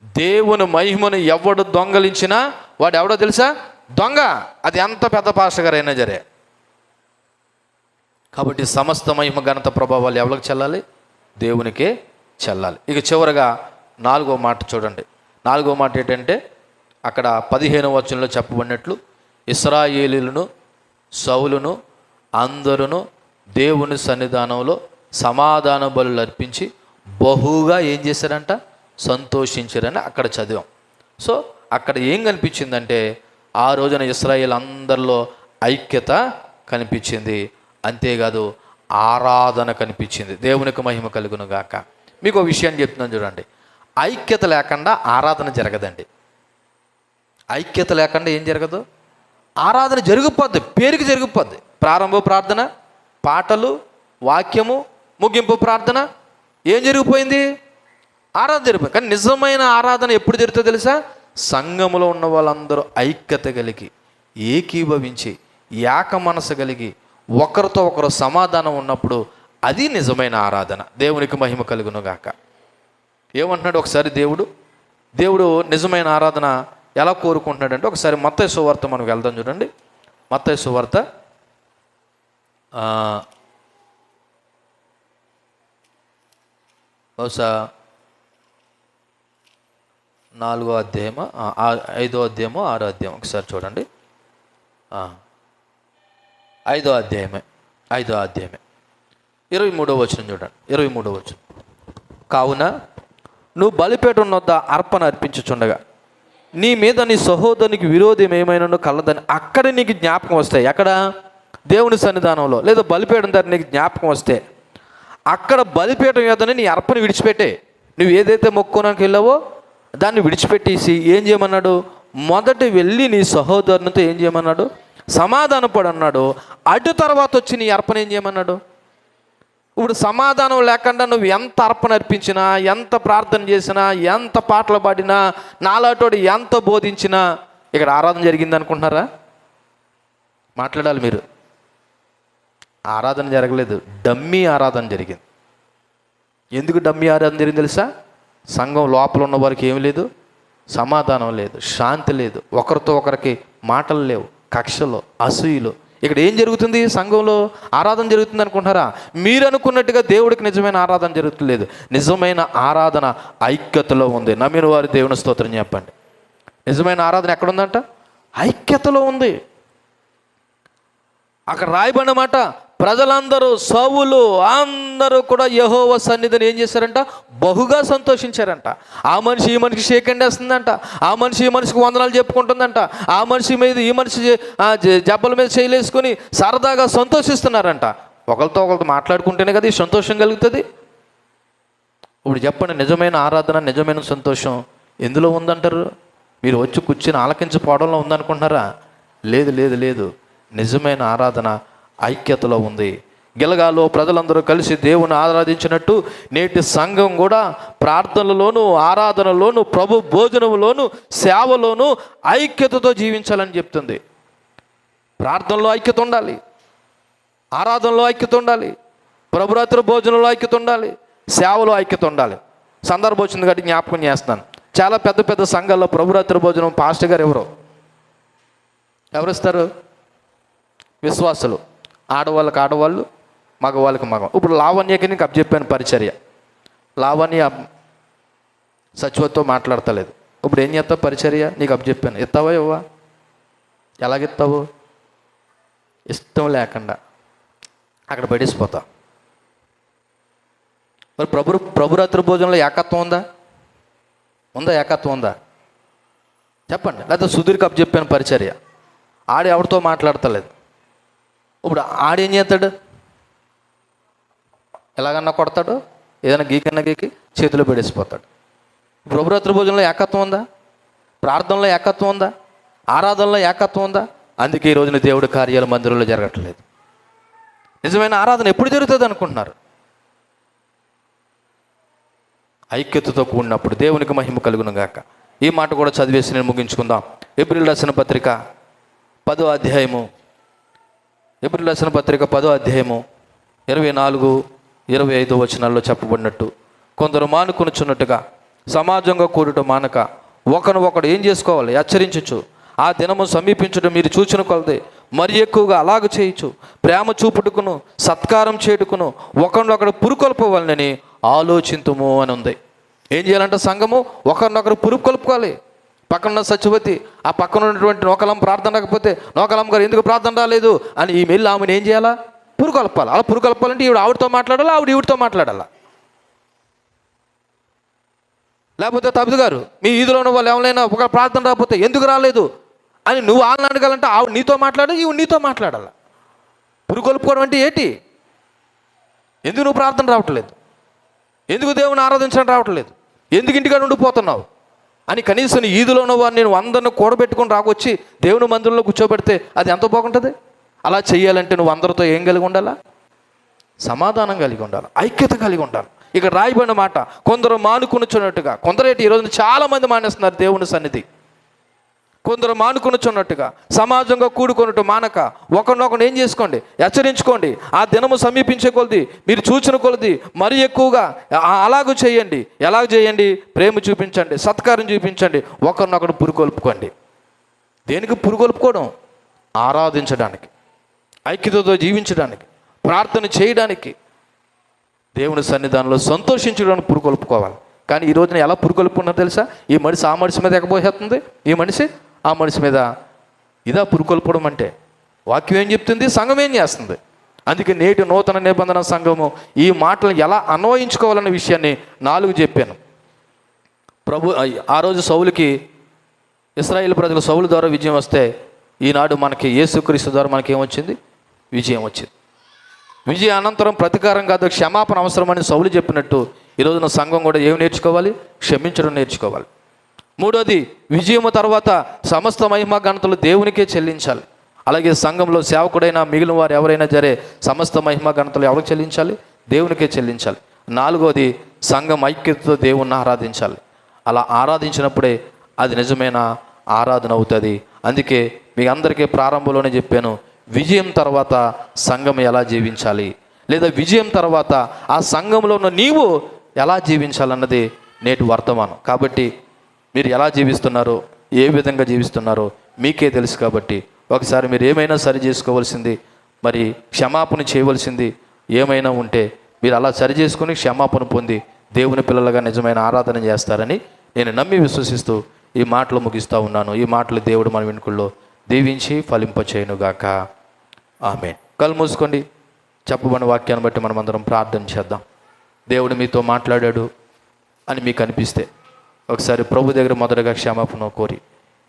S1: దేవుని మహిమను ఎవడు దొంగలించినా వాడు ఎవడో తెలుసా? దొంగ. అది ఎంత పెద్ద పాస్టర్ గారైనా సరే. కాబట్టి సమస్త మహిమ ఘనత ప్రభావాలు ఎవరికి చెల్లాలి? దేవునికే చెల్లాలి. ఇక చివరగా 4వ మాట చూడండి. 4వ మాట ఏంటంటే, అక్కడ 15వ వచనంలో చెప్పబడినట్లు, ఇశ్రాయేలీయులను సౌలును అందరును దేవుని సన్నిధానంలో సమాధాన బలులు అర్పించి బహుగా ఏం చేశారంట? సంతోషించారని అక్కడ చదివాం. సో అక్కడ ఏం కనిపించిందంటే, ఆ రోజున ఇశ్రాయేల్ అందరిలో ఐక్యత కనిపించింది. అంతేకాదు ఆరాధన కనిపించింది. దేవునికి మహిమ కలుగును గాక. మీకు ఒక విషయాన్ని చెప్తున్నాను చూడండి, ఐక్యత లేకుండా ఆరాధన జరగదండి. ఐక్యత లేకుండా ఏం జరగదు? ఆరాధన జరిగిపోద్ది, పేరుకి జరిగిపోద్ది. ప్రారంభ ప్రార్థన, పాటలు, వాక్యము, ముగింపు ప్రార్థన, ఏం జరిగిపోయింది? ఆరాధన జరిగిపోయింది. కానీ నిజమైన ఆరాధన ఎప్పుడు జరుగుతుందో తెలుసా? సంఘములో ఉన్న వాళ్ళందరూ ఐక్యత కలిగి, ఏకీభవించి, ఏక మనసు కలిగి, ఒకరితో ఒకరు సమాధానం ఉన్నప్పుడు అది నిజమైన ఆరాధన. దేవునికి మహిమ కలుగును గాక. ఏమంటున్నాడు ఒకసారి దేవుడు నిజమైన ఆరాధన ఎలా కోరుకుంటున్నాడంటే, ఒకసారి మత్తయి సువార్త మనం వెళ్దాం చూడండి. మత్తయి సువార్త 4వ అధ్యాయమా 5వ అధ్యాయమో 6వ అధ్యాయం ఒకసారి చూడండి. 5వ అధ్యాయమే 23వ వచనం చూడండి. 23వ వచనం, కావున నువ్వు బలిపీఠం వద్ద అర్పణ అర్పించుచుండగా నీ మీద నీ సహోదరునికి విరోధం ఏమైనా కలదని అక్కడ నీకు జ్ఞాపకం వస్తాయి. అక్కడ దేవుని సన్నిధానంలో లేదా బలిపీఠం దగ్గర నీకు జ్ఞాపకం వస్తే అక్కడ బలిపీఠం యొద్దనే నీ అర్పణ విడిచిపెట్టే. నువ్వు ఏదైతే మొక్కుకోడానికి వెళ్ళావో దాన్ని విడిచిపెట్టేసి ఏం చేయమన్నాడు? మొదట వెళ్ళి నీ సహోదరునితో ఏం చేయమన్నాడు? సమాధానపడు అన్నాడు. అటు తర్వాత వచ్చి నీ అర్పణ ఏం చేయమన్నాడు? ఇప్పుడు సమాధానం లేకుండా నువ్వు ఎంత అర్పణ అర్పించినా, ఎంత ప్రార్థన చేసినా, ఎంత పాటలు పాడినా, నాలాటోడు ఎంత బోధించినా ఇక్కడ ఆరాధన జరిగింది అనుకుంటున్నారా? మాట్లాడాలి మీరు. ఆరాధన జరగలేదు, డమ్మీ ఆరాధన జరిగింది. ఎందుకు డమ్మీ ఆరాధన జరిగింది తెలుసా? సంఘం లోపల ఉన్న వారికి ఏమి లేదు, సమాధానం లేదు, శాంతి లేదు, ఒకరితో ఒకరికి మాటలు లేవు, కక్షలు, అసూయలు. ఇక్కడ ఏం జరుగుతుంది? సంఘంలో ఆరాధన జరుగుతుంది అనుకుంటారా? మీరు అనుకున్నట్టుగా దేవుడికి నిజమైన ఆరాధన జరుగుతులేదు. నిజమైన ఆరాధన ఐక్యతలో ఉంది. నమ్మిన వారి దేవుని స్తోత్రం చెప్పండి. నిజమైన ఆరాధన ఎక్కడుందంట? ఐక్యతలో ఉంది. అక్కడ రాయబడిన మాట, ప్రజలందరూ, సౌలు అందరూ కూడా యెహోవా సన్నిధిని ఏం చేశారంట? బహుగా సంతోషించారంట. ఆ మనిషి ఈ మనిషికి షేక్ హ్యాండ్ వేస్తుందంట, ఆ మనిషి ఈ మనిషికి వందనాలు చెప్పుకుంటుందంట, ఆ మనిషి మీద ఈ మనిషి జబ్బల మీద చేయలేసుకొని సరదాగా సంతోషిస్తున్నారంట. ఒకరితో ఒకరితో మాట్లాడుకుంటేనే కదా ఈ సంతోషం కలుగుతుంది. ఇప్పుడు చెప్పండి, నిజమైన ఆరాధన, నిజమైన సంతోషం ఎందులో ఉందంటారు? మీరు వచ్చి కూర్చుని ఆలకించిపోవడంలో ఉందనుకుంటున్నారా? లేదు లేదు లేదు. నిజమైన ఆరాధన ఐక్యతలో ఉంది. గిలగాలో ప్రజలందరూ కలిసి దేవుని ఆరాధించినట్టు నేటి సంఘం కూడా ప్రార్థనలోను, ఆరాధనలోను, ప్రభు భోజనంలోను, సేవలోను ఐక్యతతో జీవించాలని చెప్తుంది. ప్రార్థనలో ఐక్యత ఉండాలి, ఆరాధనలో ఐక్యత ఉండాలి, ప్రభురాత్రి భోజనంలో ఐక్యత ఉండాలి, సేవలో ఐక్యత ఉండాలి. సందర్భం వచ్చింది కాబట్టి జ్ఞాపకం చేస్తున్నాను. చాలా పెద్ద పెద్ద సంఘాల్లో ప్రభురాత్రి భోజనం పాస్టర్ గారు ఎవరిస్తారు? విశ్వాసులు. ఆడవాళ్ళకి ఆడవాళ్ళు, మగవాళ్ళకి మగ. ఇప్పుడు లావణ్యకి నీకు అప్పచెప్పాను పరిచర్య. లావణ్య సచివతో మాట్లాడతలేదు. ఇప్పుడు ఏం చేస్తావు? పరిచర్య నీకు అప్పచెప్పాను, ఇస్తావా ఇవ్వవా? ఎలాగిస్తావు? ఇష్టం లేకుండా అక్కడ పడేసిపోతావు. మరి ప్రభురాత్రి భోజనంలో ఏకత్వం ఉందా? ఏకత్వం ఉందా? చెప్పండి. లేకపోతే సుధీర్కి అప్పచెప్పాను పరిచర్య, ఆడు ఎవరితో మాట్లాడతలేదు. ఇప్పుడు ఆడేం చేస్తాడు? ఎలాగన్నా కొడతాడు, ఏదైనా గీకన్నా గీకి చేతిలో పెడేసిపోతాడు. ప్రభురాత్రి భోజనంలో ఏకత్వం ఉందా? ప్రార్థనలో ఏకత్వం ఉందా? ఆరాధనలో ఏకత్వం ఉందా? అందుకే ఈ రోజున దేవుడి కార్యాలు మందిరంలో జరగట్లేదు. నిజమైన ఆరాధన ఎప్పుడు జరుగుతుంది అనుకుంటున్నారు? ఐక్యతతో కూడినప్పుడు. దేవునికి మహిమ కలుగును గాక. ఈ మాట కూడా చదివేసి నేను ముగించుకుందాం. ఏప్రిల్ రాసిన పత్రిక 10వ అధ్యాయము, ఏప్రిల్ రాసిన పత్రిక 10వ అధ్యాయము 24, 25 వచనాల్లో చెప్పబడినట్టు, కొందరు మానుకొనుచున్నట్టుగా సమాజంగా కూడుట మానక ఒకడు ఏం చేసుకోవాలి? హెచ్చరించచ్చు. ఆ దినము సమీపించడం మీరు చూచిన కొలదే మరి ఎక్కువగా అలాగ చేయొచ్చు. ప్రేమ చూపుటకును సత్కారం చేయుటకును ఒకరినొకడు పురుకొల్పవాలని ఆలోచింతుము అని ఉంది. ఏం చేయాలంటే సంఘము ఒకరినొకరు పురుకొల్పుకోవాలి. పక్కన సచివతి, ఆ పక్కన ఉన్నటువంటి నోకలం ప్రార్థన రాకపోతే, నోకలం గారు ఎందుకు ప్రార్థన రాలేదు అని ఈ మెల్లి ఆమెను ఏం చేయాలా? పురుకొల్పాలి. అలా పురుకొల్పాలంటే ఈవిడ ఆవిడతో మాట్లాడాలా, ఆవిడ ఈవిడితో మాట్లాడాలా? లేకపోతే తబిదు గారు, మీ ఈదులో ఉన్న వాళ్ళు ఎవరైనా ఒక ప్రార్థన రాకపోతే ఎందుకు రాలేదు అని నువ్వు వాళ్ళని అడగాలంటే ఆవిడ నీతో మాట్లాడాలి, ఈవిడ నీతో మాట్లాడాలా? పురుకొల్పుకోవడం అంటే ఏంటి? ఎందుకు నువ్వు ప్రార్థన రావట్లేదు? ఎందుకు దేవుని ఆరాధించడం రావట్లేదు? ఎందుకు ఇంటికాడ ఉండిపోతున్నావు అని కనీసం ఈదులో ఉన్న వారిని నేను అందరిని కూడబెట్టుకొని రాకొచ్చి దేవుని మందిరంలో కూర్చోబెడితే అది ఎంత బాగుంటుంది? అలా చేయాలంటే నువ్వు అందరితో ఏం కలిగి ఉండాలా? సమాధానం కలిగి ఉండాలి, ఐక్యత కలిగి ఉండాలి. ఇక రాయబడిన మాట, కొందరు మానుకొనుచున్నట్టుగా. కొందరేటి ఈరోజు చాలామంది మానేస్తున్నారు దేవుని సన్నిధి. కొందరు మానుకొనుచున్నట్టుగా సమాజంగా కూడుకొనుట మానక ఒకరినొకరు ఏం చేసుకోండి? హెచ్చరించుకోండి. ఆ దినము సమీపించే కొలది మీరు చూచిన కొలది మరి ఎక్కువగా అలాగూ చేయండి. ఎలాగ చేయండి? ప్రేమ చూపించండి, సత్కారం చూపించండి, ఒకరినొకరు పురుకొల్పుకోండి. దేనికి పురుకొల్పుకోవడం? ఆరాధించడానికి, ఐక్యతతో జీవించడానికి, ప్రార్థన చేయడానికి, దేవుని సన్నిధానంలో సంతోషించడానికి పురుకొల్పుకోవాలి. కానీ ఈ రోజున ఎలా పురుకొల్పుకున్నారో తెలుసా? ఈ మనిషి ఆ మనిషి మీద ఎక్కబోసేస్తుంది, ఈ మనిషి ఆ మనిషి మీద. ఇదా పురుకొల్పడం అంటే? వాక్యం ఏం చెప్తుంది, సంఘం ఏం చేస్తుంది? అందుకే నేటి నూతన నిబంధన సంఘము ఈ మాటలను ఎలా అన్వయించుకోవాలన్న విషయాన్ని 4 చెప్పాను. ఆ రోజు సౌలుకి, ఇశ్రాయేలు ప్రజలు సౌలు ద్వారా విజయం వస్తే, ఈనాడు మనకి యేసుక్రీస్తు ద్వారా మనకి ఏమొచ్చింది? విజయం వచ్చింది. విజయ అనంతరం ప్రతీకారం కాదు, క్షమాపణ అవసరమని సౌలు చెప్పినట్టు ఈరోజున సంఘం కూడా ఏమి నేర్చుకోవాలి? క్షమించడం నేర్చుకోవాలి. 3వది, విజయము తర్వాత సమస్త మహిమ ఘనతలు దేవునికే చెల్లించాలి. అలాగే సంఘంలో సేవకుడైనా మిగిలిన వారు ఎవరైనా సరే సమస్త మహిమ ఘనతలు ఎవరికి చెల్లించాలి? దేవునికే చెల్లించాలి. 4వది, సంఘం ఐక్యతతో దేవుణ్ణి ఆరాధించాలి. అలా ఆరాధించినప్పుడే అది నిజమైన ఆరాధన అవుతుంది. అందుకే మీ అందరికీ ప్రారంభంలోనే చెప్పాను, విజయం తర్వాత సంఘం ఎలా జీవించాలి, లేదా విజయం తర్వాత ఆ సంఘంలో ఉన్న నీవు ఎలా జీవించాలన్నది నేటి వర్తమానం. కాబట్టి మీరు ఎలా జీవిస్తున్నారో, ఏ విధంగా జీవిస్తున్నారో మీకే తెలుసు. కాబట్టి ఒకసారి మీరు ఏమైనా సరి చేసుకోవాల్సింది, మరి క్షమాపణ చేయవలసింది ఏమైనా ఉంటే మీరు అలా సరి చేసుకుని క్షమాపణ పొంది దేవుని పిల్లలుగా నిజమైన ఆరాధన చేస్తారని నేను నమ్మి విశ్వసిస్తూ ఈ మాటలు ముగిస్తూ ఉన్నాను. ఈ మాటలు దేవుడు మన వెనుకల్లో దీవించి ఫలింపచేయునుగాక. ఆమేన్. కళ్ళు మూసుకోండి. చెప్పబడిన వాక్యాన్ని బట్టి మనం అందరం ప్రార్థన చేద్దాం. దేవుడు మీతో మాట్లాడాడు అని మీకు అనిపిస్తే ఒకసారి ప్రభు దగ్గర మొదటగా క్షమాపణ కోరి,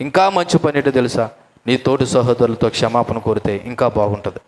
S1: ఇంకా మంచి పని ఏంటో తెలుసా, నీ తోటి సహోదరులతో క్షమాపణ కోరితే ఇంకా బాగుంటుంది.